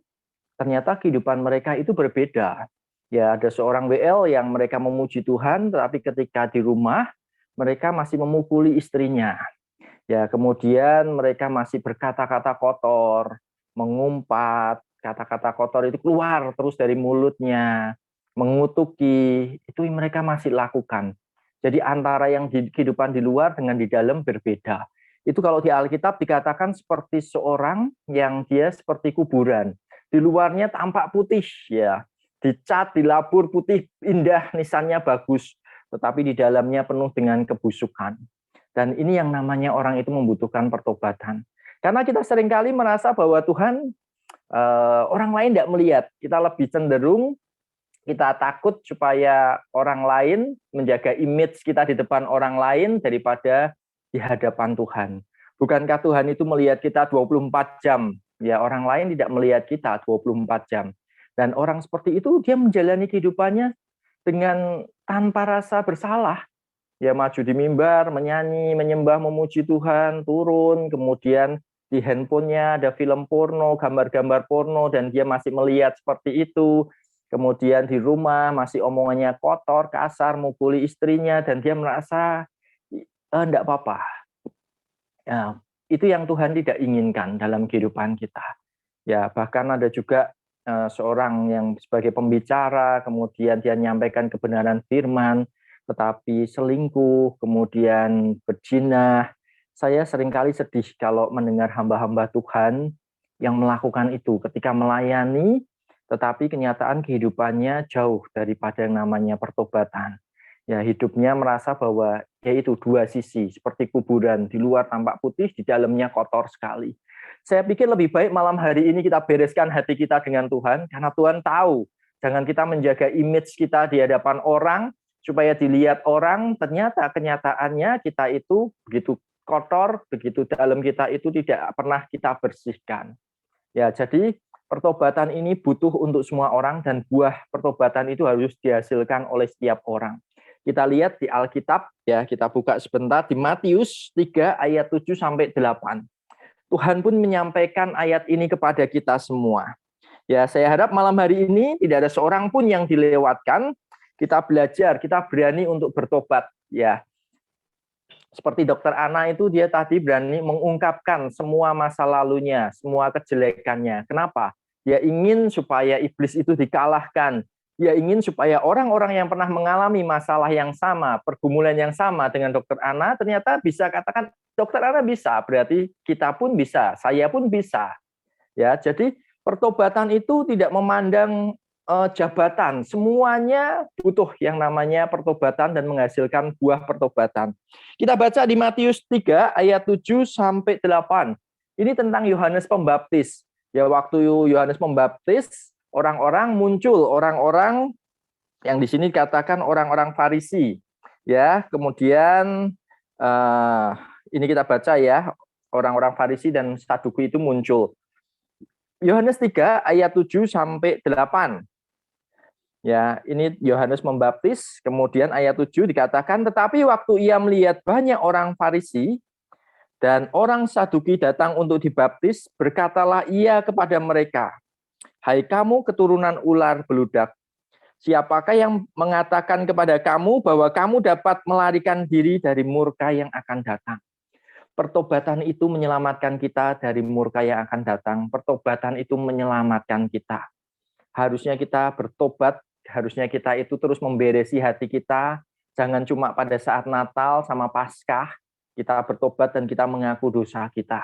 ternyata kehidupan mereka itu berbeda. Ya, ada seorang WL yang mereka memuji Tuhan, tetapi ketika di rumah, mereka masih memukuli istrinya. Ya, kemudian mereka masih berkata-kata kotor, mengumpat, kata-kata kotor itu keluar terus dari mulutnya, mengutuki, itu mereka masih lakukan. Jadi antara yang di kehidupan di luar dengan di dalam berbeda. Itu kalau di Alkitab dikatakan seperti seorang yang dia seperti kuburan. Di luarnya tampak putih, ya, dicat, dilabur putih, indah, nisannya bagus, tetapi di dalamnya penuh dengan kebusukan. Dan ini yang namanya orang itu membutuhkan pertobatan. Karena kita seringkali merasa bahwa Tuhan, orang lain tidak melihat. Kita lebih cenderung, kita takut supaya orang lain menjaga image kita di depan orang lain daripada di hadapan Tuhan. Bukankah Tuhan itu melihat kita 24 jam? Ya, orang lain tidak melihat kita 24 jam. Dan orang seperti itu, dia menjalani kehidupannya dengan tanpa rasa bersalah. Ya, maju di mimbar, menyanyi, menyembah, memuji Tuhan, turun, kemudian di handphonenya ada film porno, gambar-gambar porno, dan dia masih melihat seperti itu. Kemudian di rumah masih omongannya kotor, kasar, mukuli istrinya, dan dia merasa enggak apa-apa. Ya, itu yang Tuhan tidak inginkan dalam kehidupan kita. Ya, bahkan ada juga seorang yang sebagai pembicara, kemudian dia menyampaikan kebenaran firman, tetapi selingkuh, kemudian berzina. Saya seringkali sedih kalau mendengar hamba-hamba Tuhan yang melakukan itu ketika melayani, tetapi kenyataan kehidupannya jauh daripada yang namanya pertobatan. Ya, hidupnya merasa bahwa yaitu dua sisi, seperti kuburan, di luar tampak putih, di dalamnya kotor sekali. Saya pikir lebih baik malam hari ini kita bereskan hati kita dengan Tuhan, karena Tuhan tahu, jangan kita menjaga image kita di hadapan orang, supaya dilihat orang, ternyata kenyataannya kita itu begitu kotor, begitu dalam kita itu tidak pernah kita bersihkan. Ya, jadi pertobatan ini butuh untuk semua orang dan buah pertobatan itu harus dihasilkan oleh setiap orang. Kita lihat di Alkitab, ya, kita buka sebentar di Matius 3 ayat 7 sampai 8. Tuhan pun menyampaikan ayat ini kepada kita semua. Ya, saya harap malam hari ini tidak ada seorang pun yang dilewatkan. Kita belajar, kita berani untuk bertobat, ya. Seperti Dokter Ana itu, dia tadi berani mengungkapkan semua masa lalunya, semua kejelekannya. Kenapa? Dia ingin supaya iblis itu dikalahkan. Dia ingin supaya orang-orang yang pernah mengalami masalah yang sama, pergumulan yang sama dengan Dokter Ana, ternyata bisa katakan, Dokter Ana bisa, berarti kita pun bisa, saya pun bisa. Ya, jadi pertobatan itu tidak memandang jabatan, semuanya butuh yang namanya pertobatan dan menghasilkan buah pertobatan. Kita baca di Matius 3 ayat 7 sampai 8. Ini tentang Yohanes Pembaptis. Ya, waktu Yohanes Pembaptis, orang-orang muncul, orang-orang yang di sini dikatakan orang-orang Farisi. Ya, kemudian ini kita baca ya, orang-orang Farisi dan Saduki itu muncul. Yohanes 3 ayat 7 sampai 8. Ya, ini Yohanes Membaptis, kemudian ayat 7 dikatakan, tetapi waktu ia melihat banyak orang Farisi dan orang Saduki datang untuk dibaptis, berkatalah ia kepada mereka, hai kamu keturunan ular beludak, siapakah yang mengatakan kepada kamu bahwa kamu dapat melarikan diri dari murka yang akan datang? Pertobatan itu menyelamatkan kita dari murka yang akan datang. Pertobatan itu menyelamatkan kita. Harusnya kita bertobat, harusnya kita itu terus memberesi hati kita. Jangan cuma pada saat Natal sama Paskah, kita bertobat dan kita mengaku dosa kita.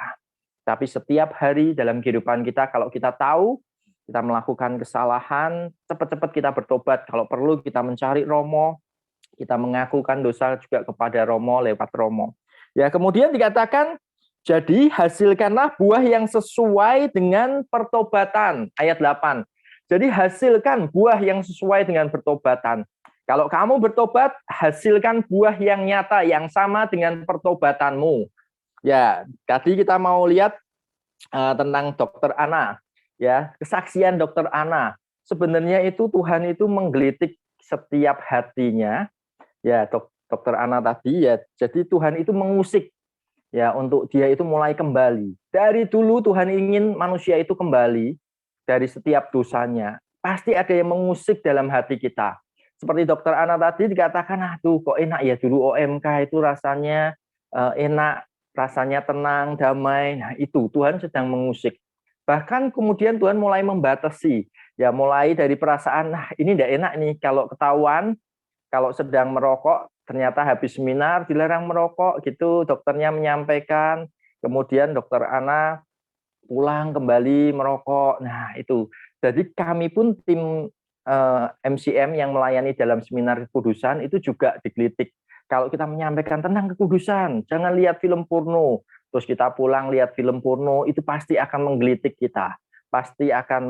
Tapi setiap hari dalam kehidupan kita, kalau kita tahu, kita melakukan kesalahan, cepat-cepat kita bertobat. Kalau perlu kita mencari Romo, kita mengakukan dosa juga kepada Romo lewat Romo. Ya, kemudian dikatakan, jadi hasilkanlah buah yang sesuai dengan pertobatan. Ayat 8. Jadi hasilkan buah yang sesuai dengan pertobatan. Kalau kamu bertobat, hasilkan buah yang nyata, yang sama dengan pertobatanmu. Ya, tadi kita mau lihat tentang Dokter Ana. Ya, kesaksian Dokter Ana. Sebenarnya itu Tuhan itu menggelitik setiap hatinya. Ya, Dokter Ana tadi ya, jadi Tuhan itu mengusik ya untuk dia itu mulai kembali. Dari dulu Tuhan ingin manusia itu kembali dari setiap dosanya. Pasti ada yang mengusik dalam hati kita. Seperti Dokter Ana tadi dikatakan, aduh kok enak ya dulu OMK itu rasanya enak, rasanya tenang, damai. Nah itu Tuhan sedang mengusik. Bahkan kemudian Tuhan mulai membatasi. Ya mulai dari perasaan, nah ini tidak enak nih kalau ketahuan, kalau sedang merokok, ternyata habis seminar dilarang merokok gitu, dokternya menyampaikan, kemudian Dokter Ana pulang kembali merokok. Nah itu, jadi kami pun tim MCM yang melayani dalam seminar kekudusan itu juga digelitik. Kalau kita menyampaikan tentang kekudusan, jangan lihat film porno, terus kita pulang lihat film porno, itu pasti akan menggelitik kita. Pasti akan,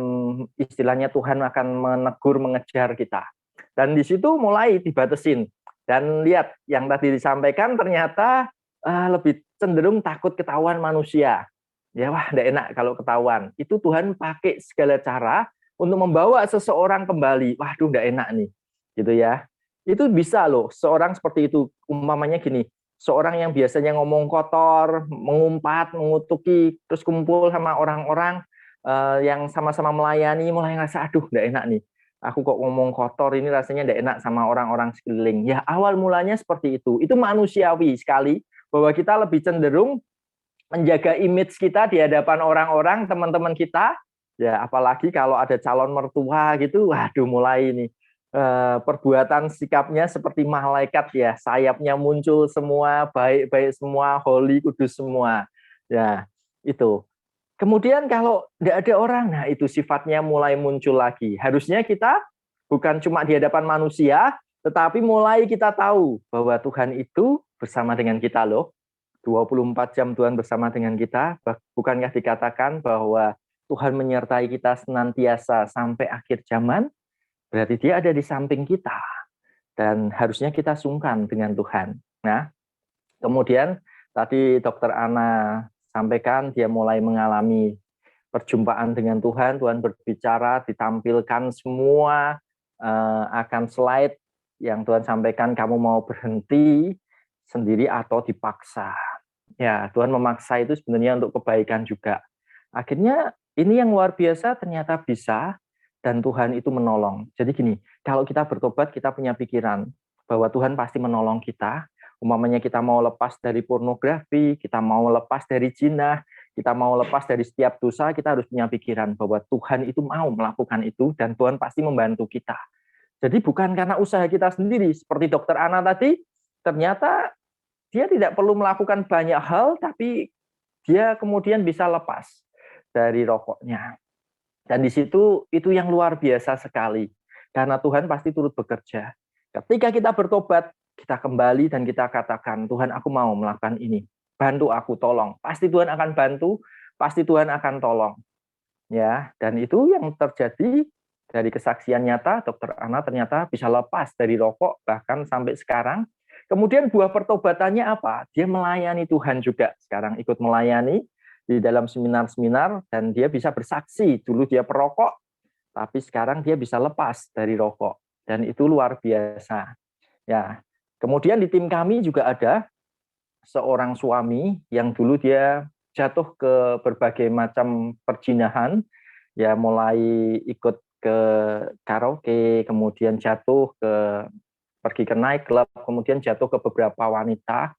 istilahnya Tuhan akan menegur, mengejar kita. Dan di situ mulai dibatasin. Dan lihat, yang tadi disampaikan ternyata lebih cenderung takut ketahuan manusia. Ya wah, tidak enak kalau ketahuan. Itu Tuhan pakai segala cara untuk membawa seseorang kembali. Waduh, tidak enak nih. Gitu ya. Itu bisa loh, seorang seperti itu. Umpamanya gini, seorang yang biasanya ngomong kotor, mengumpat, mengutuki, terus kumpul sama orang-orang yang sama-sama melayani, mulai ngerasa, aduh, tidak enak nih. Aku kok ngomong kotor ini rasanya tidak enak sama orang-orang sekeliling. Ya awal mulanya seperti itu. Itu manusiawi sekali bahwa kita lebih cenderung menjaga image kita di hadapan orang-orang, teman-teman kita. Ya apalagi kalau ada calon mertua gitu, waduh mulai ini perbuatan sikapnya seperti malaikat ya, sayapnya muncul semua, baik-baik semua, holy, kudus semua. Ya itu. Kemudian kalau tidak ada orang, nah itu sifatnya mulai muncul lagi. Harusnya kita bukan cuma di hadapan manusia, tetapi mulai kita tahu bahwa Tuhan itu bersama dengan kita loh. 24 jam Tuhan bersama dengan kita. Bukankah dikatakan bahwa Tuhan menyertai kita senantiasa sampai akhir zaman? Berarti dia ada di samping kita. Dan harusnya kita sungkan dengan Tuhan. Nah, kemudian tadi Dokter Ana sampaikan dia mulai mengalami perjumpaan dengan Tuhan, Tuhan berbicara, ditampilkan semua akan slide yang Tuhan sampaikan, kamu mau berhenti sendiri atau dipaksa. Ya, Tuhan memaksa itu sebenarnya untuk kebaikan juga. Akhirnya ini yang luar biasa ternyata bisa, dan Tuhan itu menolong. Jadi gini, kalau kita bertobat, kita punya pikiran bahwa Tuhan pasti menolong kita. Umpamanya kita mau lepas dari pornografi, kita mau lepas dari zina, kita mau lepas dari setiap dosa, kita harus punya pikiran bahwa Tuhan itu mau melakukan itu dan Tuhan pasti membantu kita. Jadi bukan karena usaha kita sendiri, seperti Dokter Ana tadi, ternyata dia tidak perlu melakukan banyak hal, tapi dia kemudian bisa lepas dari rokoknya. Dan di situ itu yang luar biasa sekali, karena Tuhan pasti turut bekerja. Ketika kita bertobat, kita kembali dan kita katakan, Tuhan aku mau melakukan ini, bantu aku, tolong. Pasti Tuhan akan bantu, pasti Tuhan akan tolong. Ya, dan itu yang terjadi dari kesaksian nyata. Dokter Ana ternyata bisa lepas dari rokok bahkan sampai sekarang. Kemudian buah pertobatannya apa? Dia melayani Tuhan juga. Sekarang ikut melayani di dalam seminar-seminar dan dia bisa bersaksi. Dulu dia perokok, tapi sekarang dia bisa lepas dari rokok. Dan itu luar biasa. Ya. Kemudian di tim kami juga ada seorang suami yang dulu dia jatuh ke berbagai macam perjinahan, ya mulai ikut ke karaoke, kemudian jatuh pergi ke nightclub, kemudian jatuh ke beberapa wanita,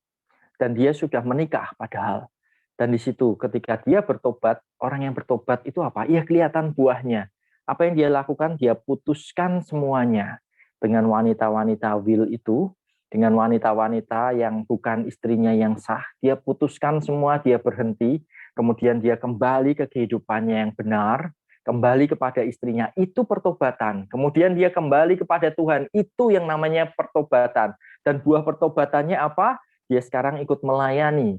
dan dia sudah menikah padahal. Dan di situ ketika dia bertobat, orang yang bertobat itu apa? Ya kelihatan buahnya. Apa yang dia lakukan? Dia putuskan semuanya dengan wanita-wanita wil itu, dengan wanita-wanita yang bukan istrinya yang sah. Dia putuskan semua, dia berhenti, kemudian dia kembali ke kehidupannya yang benar, kembali kepada istrinya, itu pertobatan. Kemudian dia kembali kepada Tuhan, itu yang namanya pertobatan. Dan buah pertobatannya apa? Dia sekarang ikut melayani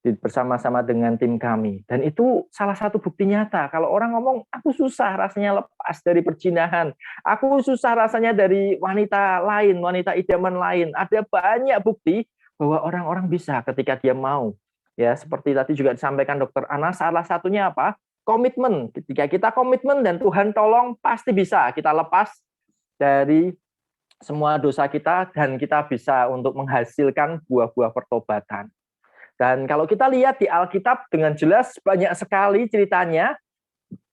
bersama-sama dengan tim kami. Dan itu salah satu bukti nyata. Kalau orang ngomong, aku susah rasanya lepas dari perjinahan, aku susah rasanya dari wanita lain, wanita idaman lain. Ada banyak bukti bahwa orang-orang bisa ketika dia mau. Ya, seperti tadi juga disampaikan Dokter Ana, salah satunya apa? Komitmen. Ketika kita komitmen dan Tuhan tolong, pasti bisa kita lepas dari semua dosa kita dan kita bisa untuk menghasilkan buah-buah pertobatan. Dan kalau kita lihat di Alkitab dengan jelas banyak sekali ceritanya.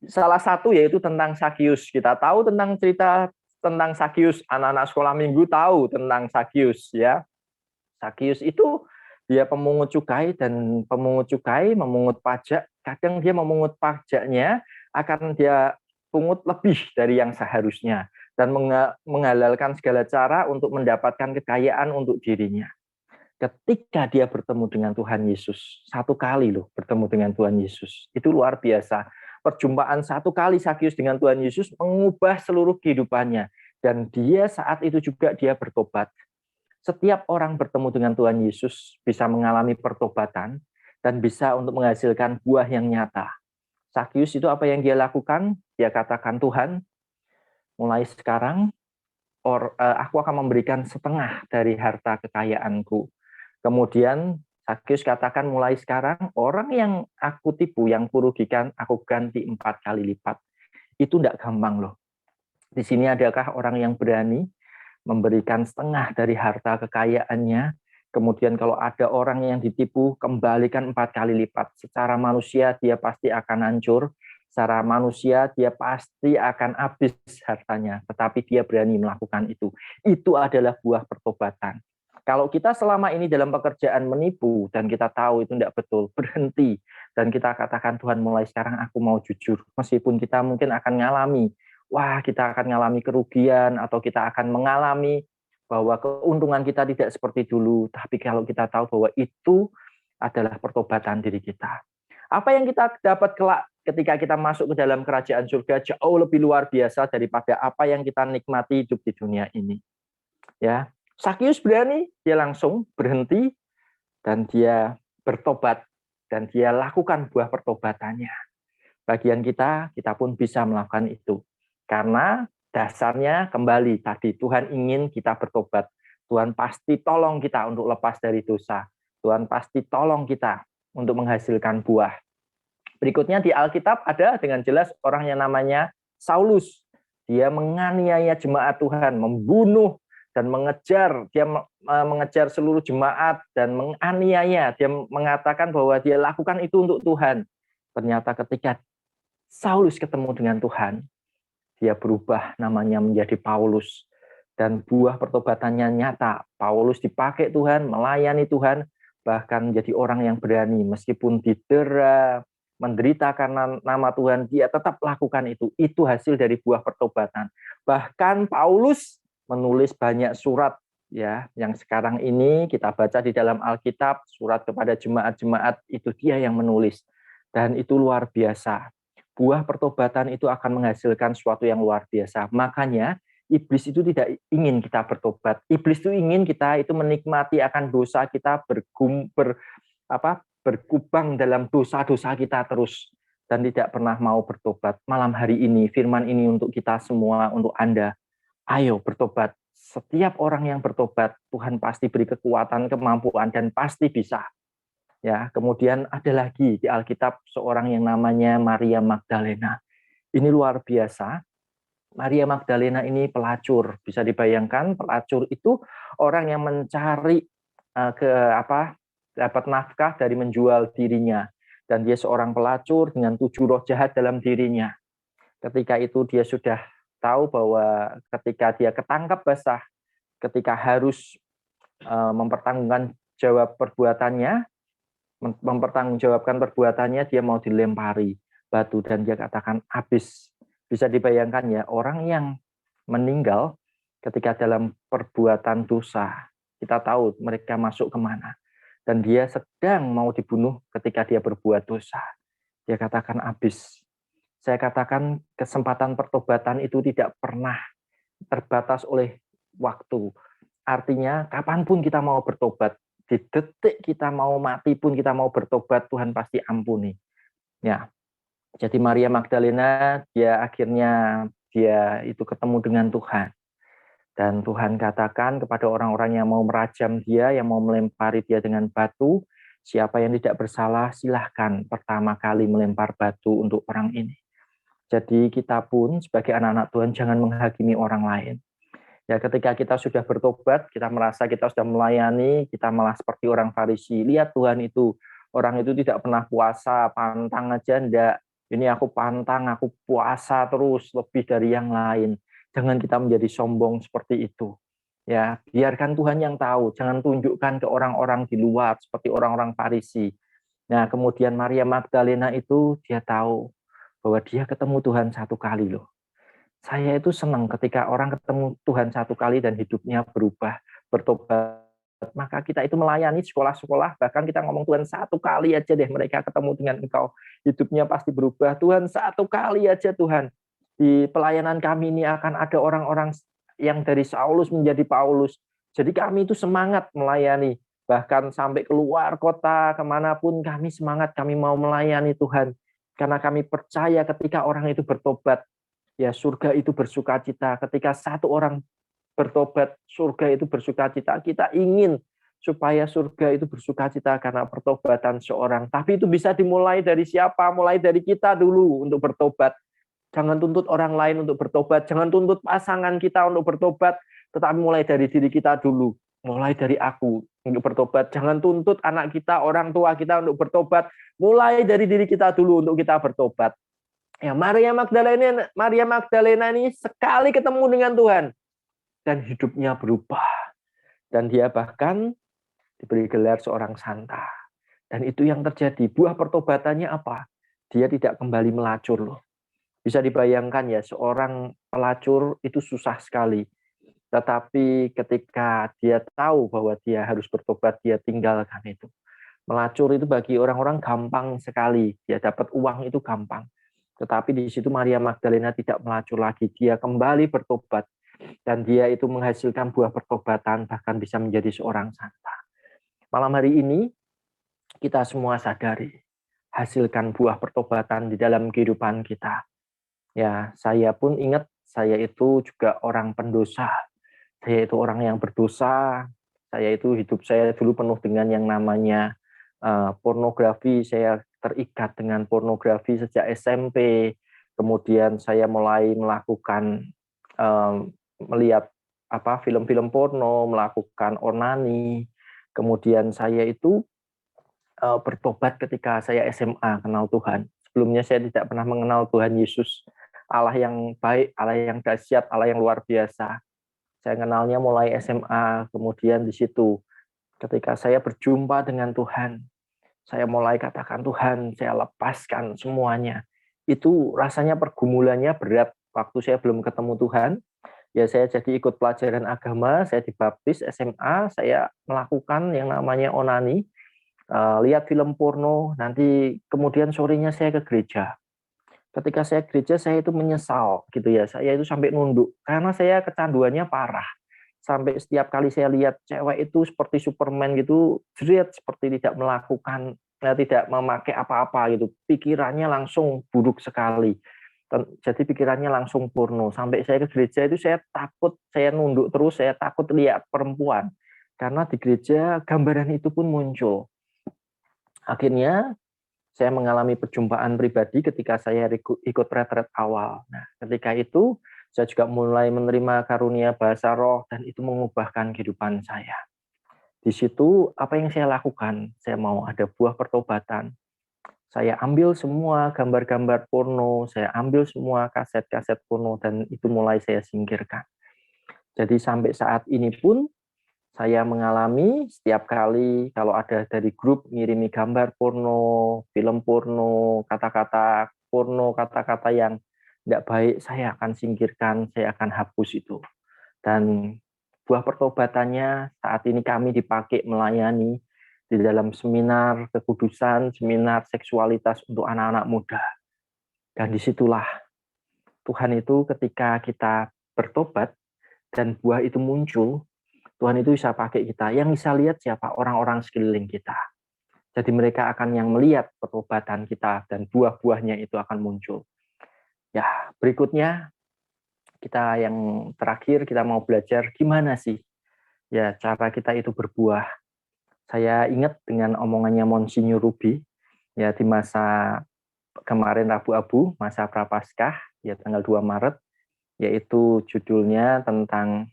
Salah satu yaitu tentang Sakius. Kita tahu tentang cerita tentang Sakius. Anak-anak sekolah minggu tahu tentang Sakius, ya. Sakius itu dia pemungut cukai, dan pemungut cukai memungut pajak. Kadang dia memungut pajaknya akan dia pungut lebih dari yang seharusnya dan menghalalkan segala cara untuk mendapatkan kekayaan untuk dirinya. Ketika dia bertemu dengan Tuhan Yesus, satu kali loh bertemu dengan Tuhan Yesus, itu luar biasa. Perjumpaan satu kali Sakius dengan Tuhan Yesus mengubah seluruh kehidupannya, dan dia saat itu juga dia bertobat. Setiap orang bertemu dengan Tuhan Yesus bisa mengalami pertobatan dan bisa untuk menghasilkan buah yang nyata. Sakius itu apa yang dia lakukan? Dia katakan, Tuhan, mulai sekarang aku akan memberikan setengah dari harta kekayaanku. Kemudian Sakius katakan, mulai sekarang orang yang aku tipu, yang kurugikan, aku ganti 4 kali lipat. Itu tidak gampang loh. Di sini adakah orang yang berani memberikan setengah dari harta kekayaannya? Kemudian kalau ada orang yang ditipu, kembalikan 4 kali lipat. Secara manusia dia pasti akan hancur. Secara manusia dia pasti akan habis hartanya. Tetapi dia berani melakukan itu. Itu adalah buah pertobatan. Kalau kita selama ini dalam pekerjaan menipu dan kita tahu itu tidak betul, berhenti dan kita katakan, Tuhan mulai sekarang aku mau jujur. Meskipun kita mungkin akan ngalami, kita akan ngalami kerugian atau kita akan mengalami bahwa keuntungan kita tidak seperti dulu. Tapi kalau kita tahu bahwa itu adalah pertobatan diri kita. Apa yang kita dapat kelak ketika kita masuk ke dalam kerajaan surga jauh lebih luar biasa daripada apa yang kita nikmati hidup di dunia ini. Ya. Sakius berani, dia langsung berhenti dan dia bertobat dan dia lakukan buah pertobatannya. Bagian kita pun bisa melakukan itu. Karena dasarnya kembali tadi, Tuhan ingin kita bertobat. Tuhan pasti tolong kita untuk lepas dari dosa. Tuhan pasti tolong kita untuk menghasilkan buah. Berikutnya di Alkitab ada dengan jelas orang yang namanya Saulus. Dia menganiaya jemaat Tuhan, membunuh dan mengejar, dia mengejar seluruh jemaat dan menganiaya. Dia mengatakan bahwa dia lakukan itu untuk Tuhan. Ternyata ketika Saulus ketemu dengan Tuhan, dia berubah namanya menjadi Paulus. Dan buah pertobatannya nyata. Paulus dipakai Tuhan, melayani Tuhan, bahkan menjadi orang yang berani. Meskipun didera, menderita karena nama Tuhan, dia tetap lakukan itu. Itu hasil dari buah pertobatan. Bahkan Paulus menulis banyak surat ya, yang sekarang ini kita baca di dalam Alkitab, surat kepada jemaat-jemaat itu dia yang menulis, dan itu luar biasa. Buah pertobatan itu akan menghasilkan sesuatu yang luar biasa. Makanya iblis itu tidak ingin kita bertobat. Iblis itu ingin kita itu menikmati akan dosa kita, berkubang dalam dosa-dosa kita terus dan tidak pernah mau bertobat. Malam hari ini firman ini untuk kita semua, untuk Anda. Ayo bertobat. Setiap orang yang bertobat, Tuhan pasti beri kekuatan, kemampuan, dan pasti bisa. Ya, kemudian ada lagi di Alkitab seorang yang namanya Maria Magdalena. Ini luar biasa. Maria Magdalena ini pelacur. Bisa dibayangkan, pelacur itu orang yang mencari dapat nafkah dari menjual dirinya. Dan dia seorang pelacur dengan 7 roh jahat dalam dirinya. Ketika itu dia sudah tahu bahwa ketika dia ketangkap basah, ketika harus mempertanggungjawabkan perbuatannya, dia mau dilempari batu dan dia katakan habis. Bisa dibayangkan ya, orang yang meninggal ketika dalam perbuatan dosa, kita tahu mereka masuk kemana. Dan dia sedang mau dibunuh ketika dia berbuat dosa. Dia katakan habis. Saya katakan kesempatan pertobatan itu tidak pernah terbatas oleh waktu. Artinya kapanpun kita mau bertobat, di detik kita mau mati pun kita mau bertobat, Tuhan pasti ampuni. Ya, jadi Maria Magdalena dia akhirnya itu ketemu dengan Tuhan. Dan Tuhan katakan kepada orang-orang yang mau merajam dia, yang mau melempari dia dengan batu, siapa yang tidak bersalah silahkan pertama kali melempar batu untuk orang ini. Jadi kita pun sebagai anak-anak Tuhan jangan menghakimi orang lain. Ya, ketika kita sudah bertobat, kita merasa kita sudah melayani, kita malah seperti orang Farisi. Lihat Tuhan itu, orang itu tidak pernah puasa, pantang aja enggak. Ini aku pantang, aku puasa terus lebih dari yang lain. Jangan kita menjadi sombong seperti itu. Ya, biarkan Tuhan yang tahu, jangan tunjukkan ke orang-orang di luar seperti orang-orang Farisi. Nah, kemudian Maria Magdalena itu dia tahu bahwa dia ketemu Tuhan satu kali loh. Saya itu senang ketika orang ketemu Tuhan satu kali dan hidupnya berubah, bertobat. Maka kita itu melayani sekolah-sekolah, bahkan kita ngomong Tuhan satu kali aja deh mereka ketemu dengan Engkau, hidupnya pasti berubah. Tuhan satu kali aja Tuhan. Di pelayanan kami ini akan ada orang-orang yang dari Saulus menjadi Paulus. Jadi kami itu semangat melayani. Bahkan sampai keluar kota, kemanapun kami semangat, kami mau melayani Tuhan. Karena kami percaya ketika orang itu bertobat, ya surga itu bersukacita. Ketika satu orang bertobat, surga itu bersukacita. Kita ingin supaya surga itu bersukacita karena pertobatan seorang. Tapi itu bisa dimulai dari siapa? Mulai dari kita dulu untuk bertobat. Jangan tuntut orang lain untuk bertobat. Jangan tuntut pasangan kita untuk bertobat. Tetapi mulai dari diri kita dulu. Mulai dari aku untuk bertobat. Jangan tuntut anak kita, orang tua kita untuk bertobat. Mulai dari diri kita dulu untuk kita bertobat. Ya, Maria Magdalena ini sekali ketemu dengan Tuhan dan hidupnya berubah. Dan dia bahkan diberi gelar seorang santa. Dan itu yang terjadi. Buah pertobatannya apa? Dia tidak kembali melacur loh. Bisa dibayangkan ya, seorang pelacur itu susah sekali. Tetapi ketika dia tahu bahwa dia harus bertobat, dia tinggalkan itu. Melacur itu bagi orang-orang gampang sekali. Dia dapat uang itu gampang. Tetapi di situ Maria Magdalena tidak melacur lagi. Dia kembali bertobat. Dan dia itu menghasilkan buah pertobatan, bahkan bisa menjadi seorang santa. Malam hari ini, kita semua sadari. Hasilkan buah pertobatan di dalam kehidupan kita. Ya, saya pun ingat, saya itu juga orang pendosa. Saya itu orang yang berdosa. Saya itu hidup saya dulu penuh dengan yang namanya pornografi. Saya terikat dengan pornografi sejak SMP. Kemudian saya mulai melakukan melihat film-film porno, melakukan onani. Kemudian saya itu bertobat ketika saya SMA kenal Tuhan. Sebelumnya saya tidak pernah mengenal Tuhan Yesus, Allah yang baik, Allah yang dahsyat, Allah yang luar biasa. Saya kenalnya mulai SMA, kemudian di situ ketika saya berjumpa dengan Tuhan, saya mulai katakan Tuhan, saya lepaskan semuanya. Itu rasanya pergumulannya berat waktu saya belum ketemu Tuhan. Ya, saya jadi ikut pelajaran agama, saya dibaptis SMA, saya melakukan yang namanya onani, lihat film porno, nanti kemudian sorenya saya ke gereja. Ketika saya gereja, saya itu menyesal gitu ya, saya itu sampai nunduk, karena saya kecanduannya parah. Sampai setiap kali saya lihat cewek itu seperti Superman gitu, jerit, seperti tidak melakukan, tidak memakai apa-apa gitu, pikirannya langsung buruk sekali. Jadi pikirannya langsung porno. Sampai saya ke gereja itu saya takut, saya nunduk terus, saya takut lihat perempuan. Karena di gereja gambaran itu pun muncul. Akhirnya saya mengalami perjumpaan pribadi ketika saya ikut retret awal. Nah, ketika itu saya juga mulai menerima karunia bahasa roh dan itu mengubahkan kehidupan saya. Di situ apa yang saya lakukan? Saya mau ada buah pertobatan. Saya ambil semua gambar-gambar porno, saya ambil semua kaset-kaset porno, dan itu mulai saya singkirkan. Jadi sampai saat ini pun, saya mengalami setiap kali kalau ada dari grup ngirimi gambar porno, film porno, kata-kata porno, kata-kata yang tidak baik, saya akan singkirkan, saya akan hapus itu. Dan buah pertobatannya saat ini kami dipakai melayani di dalam seminar kekudusan, seminar seksualitas untuk anak-anak muda. Dan disitulah Tuhan itu ketika kita bertobat dan buah itu muncul, Tuhan itu bisa pakai kita. Yang bisa lihat siapa? Orang-orang sekeliling kita. Jadi mereka akan yang melihat pertobatan kita dan buah-buahnya itu akan muncul. Ya, berikutnya kita yang terakhir kita mau belajar gimana sih ya cara kita itu berbuah. Saya ingat dengan omongannya Monsinyur Ruby, ya di masa kemarin Rabu Abu, masa Prapaskah, ya tanggal 2 Maret, yaitu judulnya tentang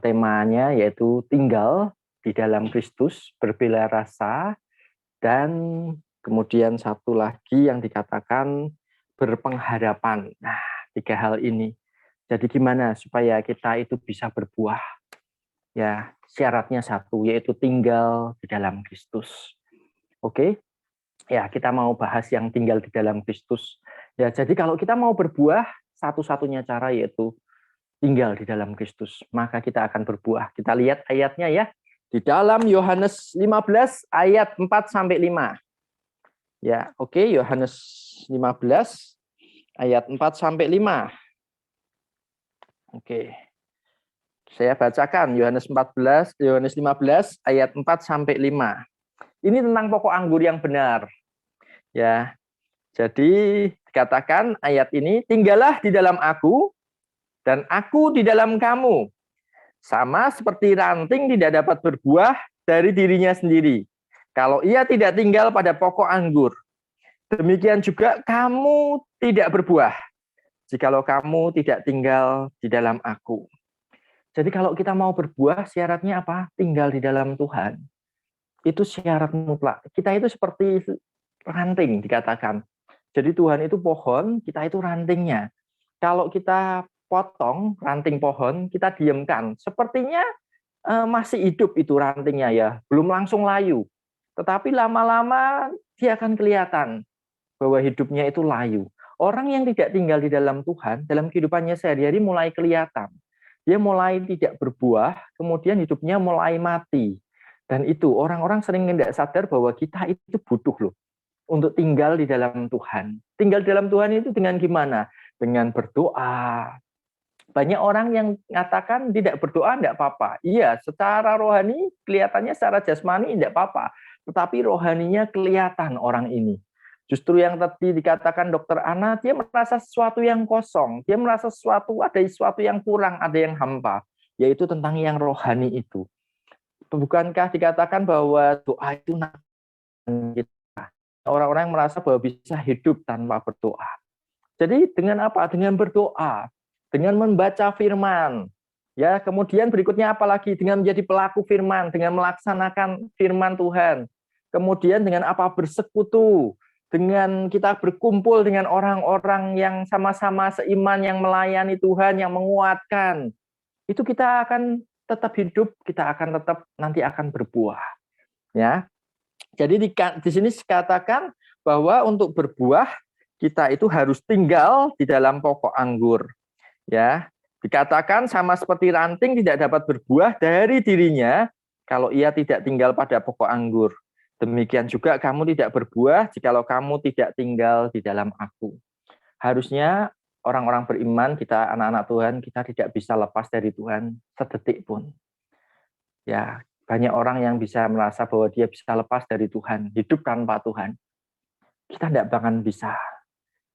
temanya yaitu tinggal di dalam Kristus, berbela rasa, dan kemudian satu lagi yang dikatakan berpengharapan. Nah, 3 hal ini. Jadi gimana supaya kita itu bisa berbuah? Ya, syaratnya satu, yaitu tinggal di dalam Kristus. Oke? Ya, kita mau bahas yang tinggal di dalam Kristus. Ya, jadi kalau kita mau berbuah, satu-satunya cara yaitu tinggal di dalam Kristus. Maka kita akan berbuah. Kita lihat ayatnya ya. Di dalam Yohanes 15 ayat 4-5. Ya, oke, Yohanes 15 ayat 4-5. Oke. Saya bacakan Yohanes 15 ayat 4-5. Ini tentang pokok anggur yang benar. Ya. Jadi dikatakan ayat ini, tinggallah di dalam aku dan aku di dalam kamu. Sama seperti ranting tidak dapat berbuah dari dirinya sendiri, kalau ia tidak tinggal pada pokok anggur. Demikian juga kamu tidak berbuah jikalau kamu tidak tinggal di dalam aku. Jadi kalau kita mau berbuah, syaratnya apa? Tinggal di dalam Tuhan. Itu syarat mutlak. Kita itu seperti ranting dikatakan. Jadi Tuhan itu pohon, kita itu rantingnya. Kalau kita potong ranting pohon, kita diamkan. Sepertinya masih hidup itu rantingnya ya, belum langsung layu. Tetapi lama-lama dia akan kelihatan bahwa hidupnya itu layu. Orang yang tidak tinggal di dalam Tuhan, dalam kehidupannya sehari-hari mulai kelihatan. Dia mulai tidak berbuah, kemudian hidupnya mulai mati. Dan itu orang-orang sering tidak sadar bahwa kita itu butuh loh untuk tinggal di dalam Tuhan. Tinggal di dalam Tuhan itu dengan gimana? Dengan berdoa. Banyak orang yang mengatakan tidak berdoa tidak apa-apa. Iya, secara rohani kelihatannya, secara jasmani tidak apa-apa. Tetapi rohaninya kelihatan orang ini. Justru yang tadi dikatakan Dokter Ana, dia merasa sesuatu yang kosong. Dia merasa ada sesuatu yang kurang, ada yang hampa. Yaitu tentang yang rohani itu. Bukankah dikatakan bahwa doa itu kita? Orang-orang merasa bahwa bisa hidup tanpa berdoa. Jadi dengan apa? Dengan berdoa. Dengan membaca firman. Ya, kemudian berikutnya apa lagi? Dengan menjadi pelaku firman. Dengan melaksanakan firman Tuhan. Kemudian dengan apa? Bersekutu. Dengan kita berkumpul dengan orang-orang yang sama-sama seiman, yang melayani Tuhan, yang menguatkan, itu kita akan tetap hidup, kita akan tetap nanti akan berbuah. Ya, jadi di sini dikatakan bahwa untuk berbuah kita itu harus tinggal di dalam pokok anggur. Ya, Dikatakan sama seperti ranting tidak dapat berbuah dari dirinya kalau ia tidak tinggal pada pokok anggur. Demikian juga kamu tidak berbuah jikalau kamu tidak tinggal di dalam aku. Harusnya orang-orang beriman, kita anak-anak Tuhan, kita tidak bisa lepas dari Tuhan sedetik pun. Ya, banyak orang yang bisa merasa bahwa dia bisa lepas dari Tuhan, hidup tanpa Tuhan. Kita tidak akan bisa.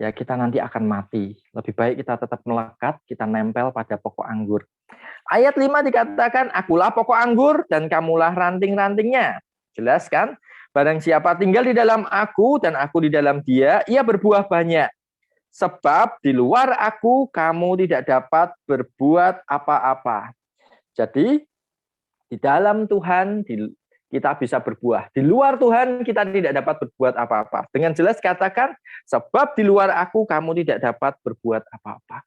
Ya, kita nanti akan mati. Lebih baik kita tetap melekat, kita nempel pada pokok anggur. Ayat 5 dikatakan, akulah pokok anggur dan kamulah ranting-rantingnya. Jelas kan? Barang siapa tinggal di dalam aku dan aku di dalam dia, ia berbuah banyak. Sebab di luar aku kamu tidak dapat berbuat apa-apa. Jadi di dalam Tuhan kita bisa berbuah. Di luar Tuhan kita tidak dapat berbuat apa-apa. Dengan jelas katakan, sebab di luar aku kamu tidak dapat berbuat apa-apa.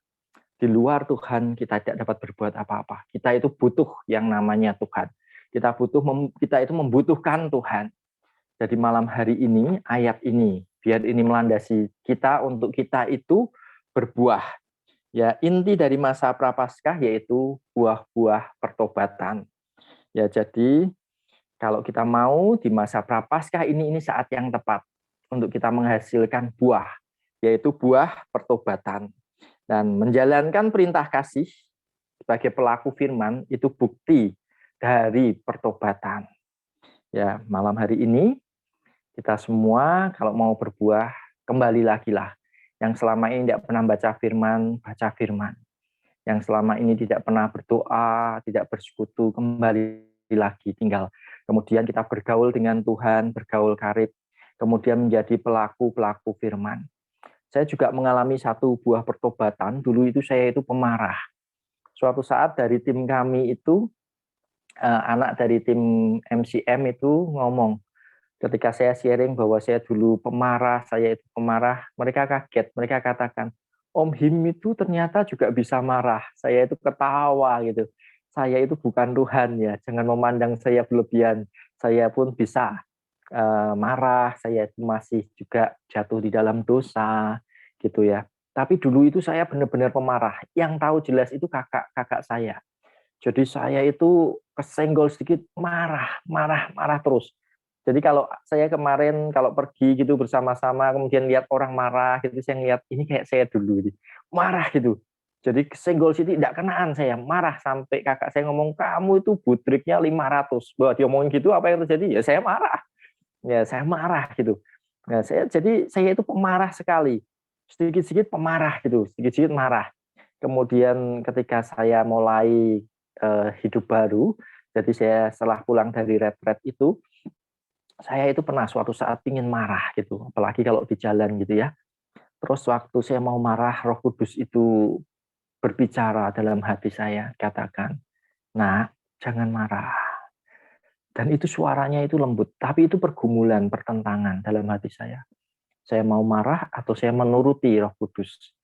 Di luar Tuhan kita tidak dapat berbuat apa-apa. Kita itu butuh yang namanya Tuhan. Kita itu membutuhkan Tuhan. Jadi malam hari ini, ayat ini, biar ini melandasi kita untuk kita itu berbuah. Ya, inti dari masa Prapaskah yaitu buah-buah pertobatan. Ya, jadi kalau kita mau di masa Prapaskah ini saat yang tepat untuk kita menghasilkan buah, yaitu buah pertobatan. Dan menjalankan perintah kasih sebagai pelaku firman itu bukti dari pertobatan. Ya, malam hari ini kita semua kalau mau berbuah, kembali lagi lah. Yang selama ini tidak pernah baca firman. Yang selama ini tidak pernah berdoa, tidak bersekutu, kembali lagi tinggal. Kemudian kita bergaul dengan Tuhan, bergaul karib, kemudian menjadi pelaku-pelaku firman. Saya juga mengalami satu buah pertobatan, dulu itu saya itu pemarah. Suatu saat dari tim kami itu, anak dari tim MCM itu ngomong, ketika saya sharing bahwa saya dulu pemarah, mereka kaget, mereka katakan, Om Him itu ternyata juga bisa marah. Saya itu ketawa gitu. Saya itu bukan Tuhan ya, jangan memandang saya berlebihan. Saya pun bisa marah, saya itu masih juga jatuh di dalam dosa gitu ya. Tapi dulu itu saya benar-benar pemarah. Yang tahu jelas itu kakak saya. Jadi saya itu kesenggol sedikit marah terus. Jadi kalau saya kemarin kalau pergi gitu bersama-sama kemudian lihat orang marah gitu, saya lihat ini kayak saya dulu gitu. Marah gitu. Jadi kesenggol sedikit tidak kenaan saya, marah sampai kakak saya ngomong kamu itu budriknya 500. Wah, dia ngomong gitu apa yang terjadi? Ya saya marah. Ya saya marah gitu. Nah, saya itu pemarah sekali. Sedikit-sedikit pemarah gitu, sedikit-sedikit marah. Kemudian ketika saya mulai hidup baru, jadi saya setelah pulang dari retret itu saya itu pernah suatu saat ingin marah gitu, apalagi kalau di jalan gitu ya. Terus waktu saya mau marah, Roh Kudus itu berbicara dalam hati saya, katakan, "Nah, jangan marah." Dan itu suaranya itu lembut, tapi itu pergumulan, pertentangan dalam hati saya. Saya mau marah atau saya menuruti Roh Kudus.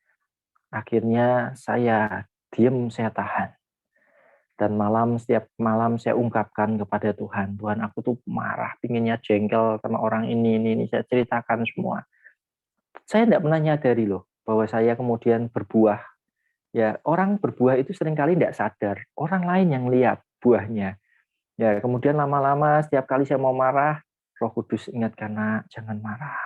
Akhirnya saya diam, saya tahan. Dan setiap malam saya ungkapkan kepada Tuhan, Tuhan aku tuh marah, pinginnya jengkel sama orang ini, saya ceritakan semua. Saya tidak pernah nyadari loh, bahwa saya kemudian berbuah. Ya, orang berbuah itu seringkali tidak sadar, orang lain yang lihat buahnya. Ya, kemudian lama-lama setiap kali saya mau marah, Roh Kudus ingatkan, nak, jangan marah.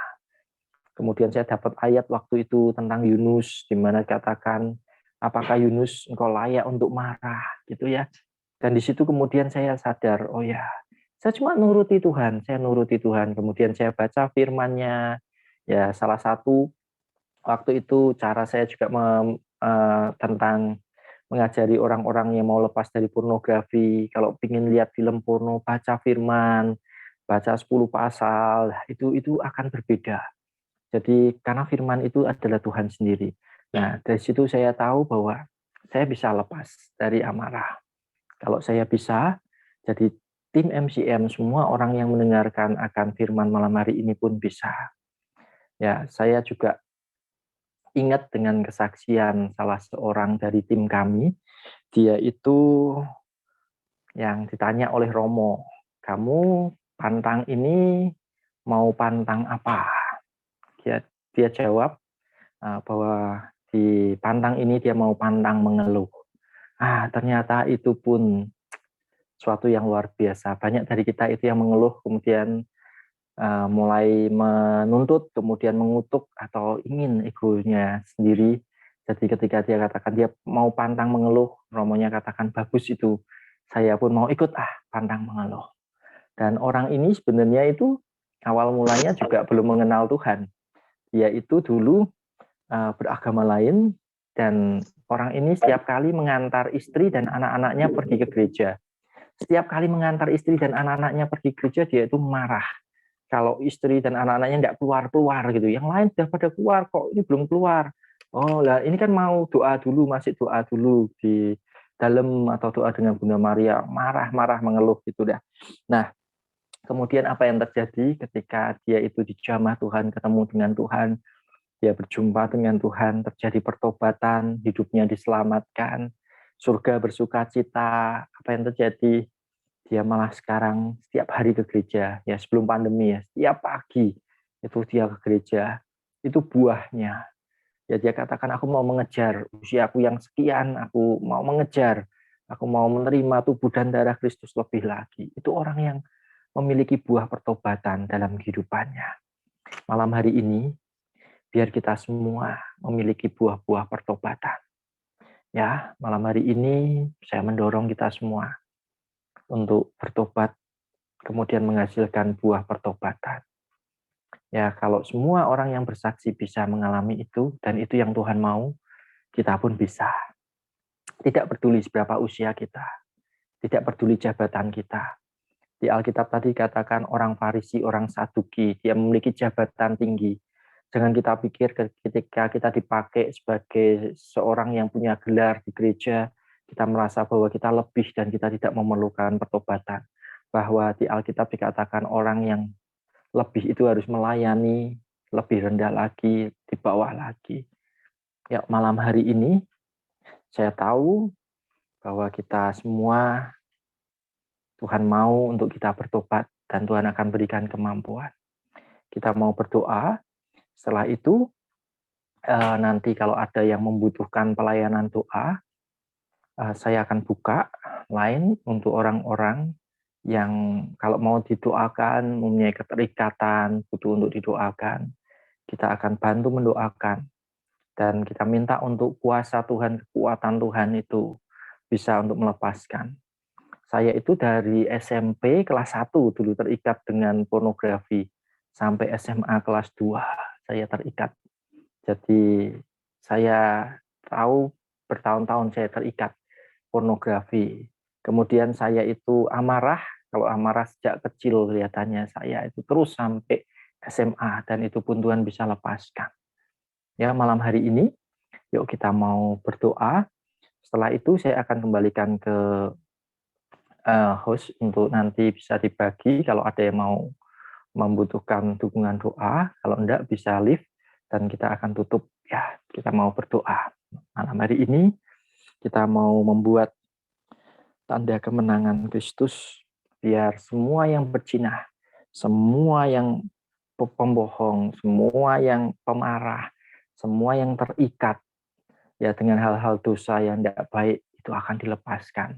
Kemudian saya dapat ayat waktu itu tentang Yunus, di mana dikatakan, apakah Yunus engkau layak untuk marah gitu ya. Dan di situ kemudian saya sadar, oh ya, saya cuma nuruti Tuhan, kemudian saya baca firman-Nya. Ya, salah satu waktu itu cara saya juga tentang mengajari orang-orang yang mau lepas dari pornografi, kalau ingin lihat film porno, baca firman, baca 10 pasal, itu akan berbeda. Jadi karena firman itu adalah Tuhan sendiri. Nah, dari situ saya tahu bahwa saya bisa lepas dari amarah. Kalau saya bisa, jadi tim MCM, semua orang yang mendengarkan akan firman malam hari ini pun bisa. Ya, saya juga ingat dengan kesaksian salah seorang dari tim kami. Dia itu yang ditanya oleh Romo, kamu pantang ini mau pantang apa? Dia jawab bahwa di pantang ini dia mau pantang mengeluh. Ternyata itu pun suatu yang luar biasa. Banyak dari kita itu yang mengeluh, kemudian mulai menuntut, kemudian mengutuk atau ingin egonya sendiri. Jadi ketika dia katakan dia mau pantang mengeluh, Romonya katakan bagus itu, saya pun mau ikut pantang mengeluh. Dan orang ini sebenarnya itu awal mulanya juga belum mengenal Tuhan. Dia itu dulu beragama lain, dan orang ini setiap kali mengantar istri dan anak-anaknya pergi ke gereja. Setiap kali mengantar istri dan anak-anaknya pergi ke gereja, dia itu marah. Kalau istri dan anak-anaknya tidak keluar-keluar gitu. Yang lain sudah pada keluar, kok ini belum keluar. Oh lah, ini kan mau doa dulu, masih doa dulu di dalam atau doa dengan Bunda Maria, marah-marah mengeluh gitu dah. Nah, kemudian apa yang terjadi ketika dia itu dijamah Tuhan, ketemu dengan Tuhan, dia berjumpa dengan Tuhan, terjadi pertobatan, hidupnya diselamatkan, surga bersuka cita. Apa yang terjadi? Dia malah sekarang setiap hari ke gereja, ya sebelum pandemi ya, setiap pagi itu dia ke gereja. Itu buahnya. Ya dia katakan, aku mau mengejar usiaku yang sekian, aku mau mengejar, aku mau menerima tubuh dan darah Kristus lebih lagi. Itu orang yang memiliki buah pertobatan dalam kehidupannya. Malam hari ini, biar kita semua memiliki buah-buah pertobatan. Ya, malam hari ini saya mendorong kita semua untuk bertobat, kemudian menghasilkan buah pertobatan. Ya, kalau semua orang yang bersaksi bisa mengalami itu, dan itu yang Tuhan mau, kita pun bisa. Tidak peduli seberapa usia kita, tidak peduli jabatan kita. Di Alkitab tadi katakan orang Farisi, orang Saduki, dia memiliki jabatan tinggi. Jangan kita pikir ketika kita dipakai sebagai seorang yang punya gelar di gereja, kita merasa bahwa kita lebih dan kita tidak memerlukan pertobatan. Bahwa di Alkitab dikatakan orang yang lebih itu harus melayani, lebih rendah lagi, di bawah lagi. Ya, malam hari ini saya tahu bahwa kita semua Tuhan mau untuk kita bertobat dan Tuhan akan berikan kemampuan. Kita mau berdoa, setelah itu nanti kalau ada yang membutuhkan pelayanan doa, saya akan buka line untuk orang-orang yang kalau mau didoakan, mempunyai keterikatan, butuh untuk didoakan, kita akan bantu mendoakan. Dan kita minta untuk kuasa Tuhan, kekuatan Tuhan itu bisa untuk melepaskan. Saya itu dari SMP kelas 1 dulu terikat dengan pornografi. Sampai SMA kelas 2 saya terikat. Jadi saya tahu bertahun-tahun saya terikat pornografi. Kemudian saya itu amarah, kalau amarah sejak kecil kelihatannya saya itu terus sampai SMA, dan itu pun Tuhan bisa lepaskan. Ya, malam hari ini yuk kita mau berdoa. Setelah itu saya akan kembalikan ke host untuk nanti bisa dibagi kalau ada yang mau membutuhkan dukungan doa, kalau enggak bisa live dan kita akan tutup. Ya, kita mau berdoa. Malam hari ini kita mau membuat tanda kemenangan Kristus biar semua yang berzinah, semua yang pembohong, semua yang pemarah, semua yang terikat ya dengan hal-hal dosa yang tidak baik itu akan dilepaskan.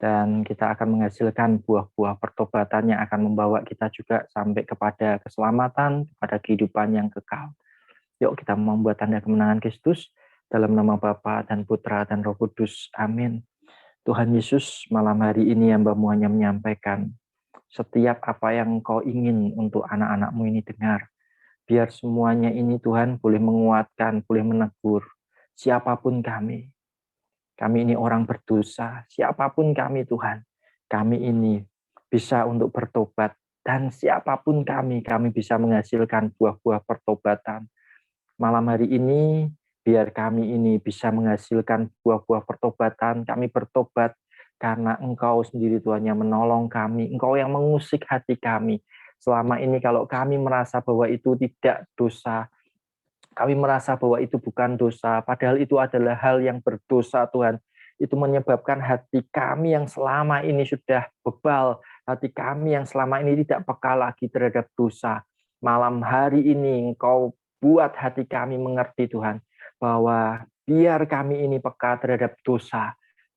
Dan kita akan menghasilkan buah-buah pertobatan yang akan membawa kita juga sampai kepada keselamatan, kepada kehidupan yang kekal. Yuk kita membuat tanda kemenangan Kristus dalam nama Bapa dan Putra dan Roh Kudus. Amin. Tuhan Yesus, malam hari ini hamba-Mu hanya menyampaikan setiap apa yang Engkau ingin untuk anak-anak-Mu ini dengar. Biar semuanya ini Tuhan boleh menguatkan, boleh menegur siapapun kami. Kami ini orang berdosa, siapapun kami Tuhan. Kami ini bisa untuk bertobat, dan siapapun kami bisa menghasilkan buah-buah pertobatan. Malam hari ini, biar kami ini bisa menghasilkan buah-buah pertobatan. Kami bertobat karena Engkau sendiri Tuhan yang menolong kami. Engkau yang mengusik hati kami. Selama ini kalau kami merasa bahwa itu tidak dosa, kami merasa bahwa itu bukan dosa, padahal itu adalah hal yang berdosa Tuhan. Itu menyebabkan hati kami yang selama ini sudah bebal, hati kami yang selama ini tidak peka lagi terhadap dosa. Malam hari ini Engkau buat hati kami mengerti Tuhan, bahwa biar kami ini peka terhadap dosa,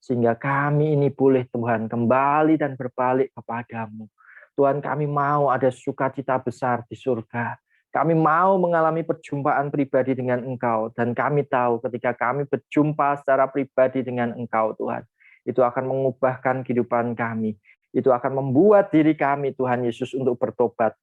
sehingga kami ini boleh Tuhan kembali dan berbalik kepadamu. Tuhan, kami mau ada sukacita besar di surga. Kami mau mengalami perjumpaan pribadi dengan Engkau, dan kami tahu ketika kami berjumpa secara pribadi dengan Engkau Tuhan, itu akan mengubahkan kehidupan kami. Itu akan membuat diri kami Tuhan Yesus untuk bertobat.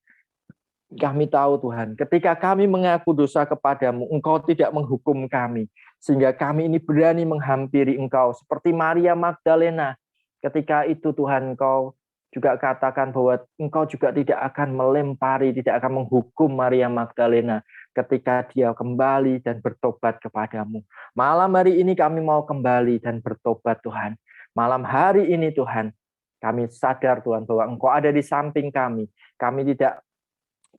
Kami tahu Tuhan, ketika kami mengaku dosa kepadamu, Engkau tidak menghukum kami. Sehingga kami ini berani menghampiri Engkau. Seperti Maria Magdalena. Ketika itu Tuhan, Engkau juga katakan bahwa Engkau juga tidak akan melempari, tidak akan menghukum Maria Magdalena ketika dia kembali dan bertobat kepadamu. Malam hari ini kami mau kembali dan bertobat Tuhan. Malam hari ini Tuhan, kami sadar Tuhan bahwa Engkau ada di samping kami. Kami tidak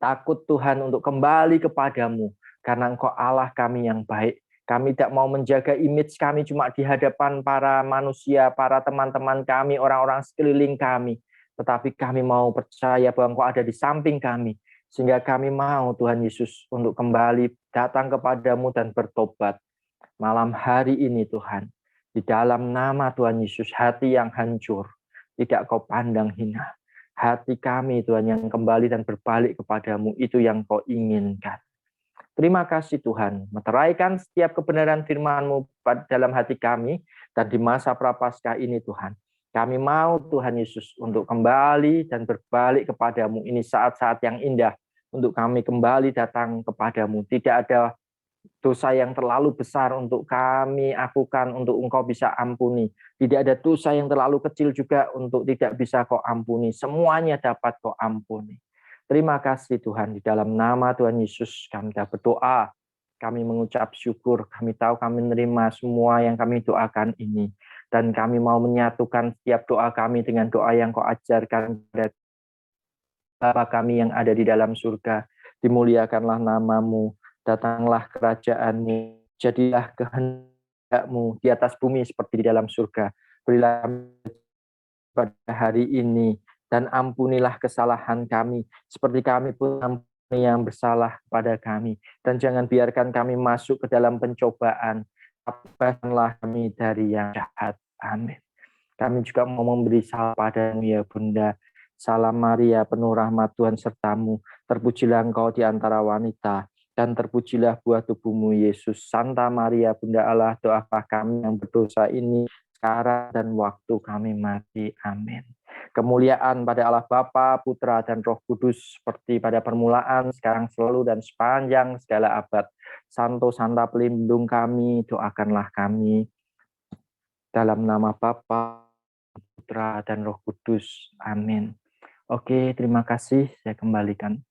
takut Tuhan untuk kembali kepadamu, karena Engkau Allah kami yang baik. Kami tidak mau menjaga image kami cuma di hadapan para manusia, para teman-teman kami, orang-orang sekeliling kami. Tetapi kami mau percaya bahwa Engkau ada di samping kami. Sehingga kami mau Tuhan Yesus untuk kembali datang kepadamu dan bertobat. Malam hari ini Tuhan, di dalam nama Tuhan Yesus, hati yang hancur, tidak Kau pandang hina. Hati kami Tuhan yang kembali dan berbalik kepadamu, itu yang Kau inginkan. Terima kasih Tuhan, meteraikan setiap kebenaran firman-Mu dalam hati kami, dan di masa prapaskah ini Tuhan, kami mau Tuhan Yesus untuk kembali dan berbalik kepadamu. Ini saat-saat yang indah untuk kami kembali datang kepadamu. Tidak ada dosa yang terlalu besar untuk kami akukan, untuk Engkau bisa ampuni. Tidak ada dosa yang terlalu kecil juga untuk tidak bisa Kau ampuni. Semuanya dapat Kau ampuni. Terima kasih Tuhan, di dalam nama Tuhan Yesus kami dah berdoa. Kami mengucap syukur, kami tahu kami menerima semua yang kami doakan ini. Dan kami mau menyatukan setiap doa kami dengan doa yang Kau ajarkan kepada Bapa kami yang ada di dalam surga. Dimuliakanlah nama-Mu. Datanglah kerajaan-Mu, jadilah kehendak-Mu di atas bumi seperti di dalam surga. Berilah pada hari ini, dan ampunilah kesalahan kami, seperti kami pun ampuni yang bersalah kepada kami. Dan jangan biarkan kami masuk ke dalam pencobaan, bebaskanlah kami dari yang jahat. Amin. Kami juga mau memberi salam padamu ya Bunda. Salam Maria, penuh rahmat Tuhan sertamu. Terpujilah Engkau di antara wanita, dan terpujilah buah tubuhmu Yesus. Santa Maria, Bunda Allah, doakanlah kami yang berdosa ini sekarang dan waktu kami mati. Amin. Kemuliaan pada Allah Bapa, Putra, dan Roh Kudus, seperti pada permulaan, sekarang, selalu, dan sepanjang segala abad. Santo Santa pelindung kami, doakanlah kami. Dalam nama Bapa, Putra, dan Roh Kudus. Amin. Oke, terima kasih. Saya kembalikan.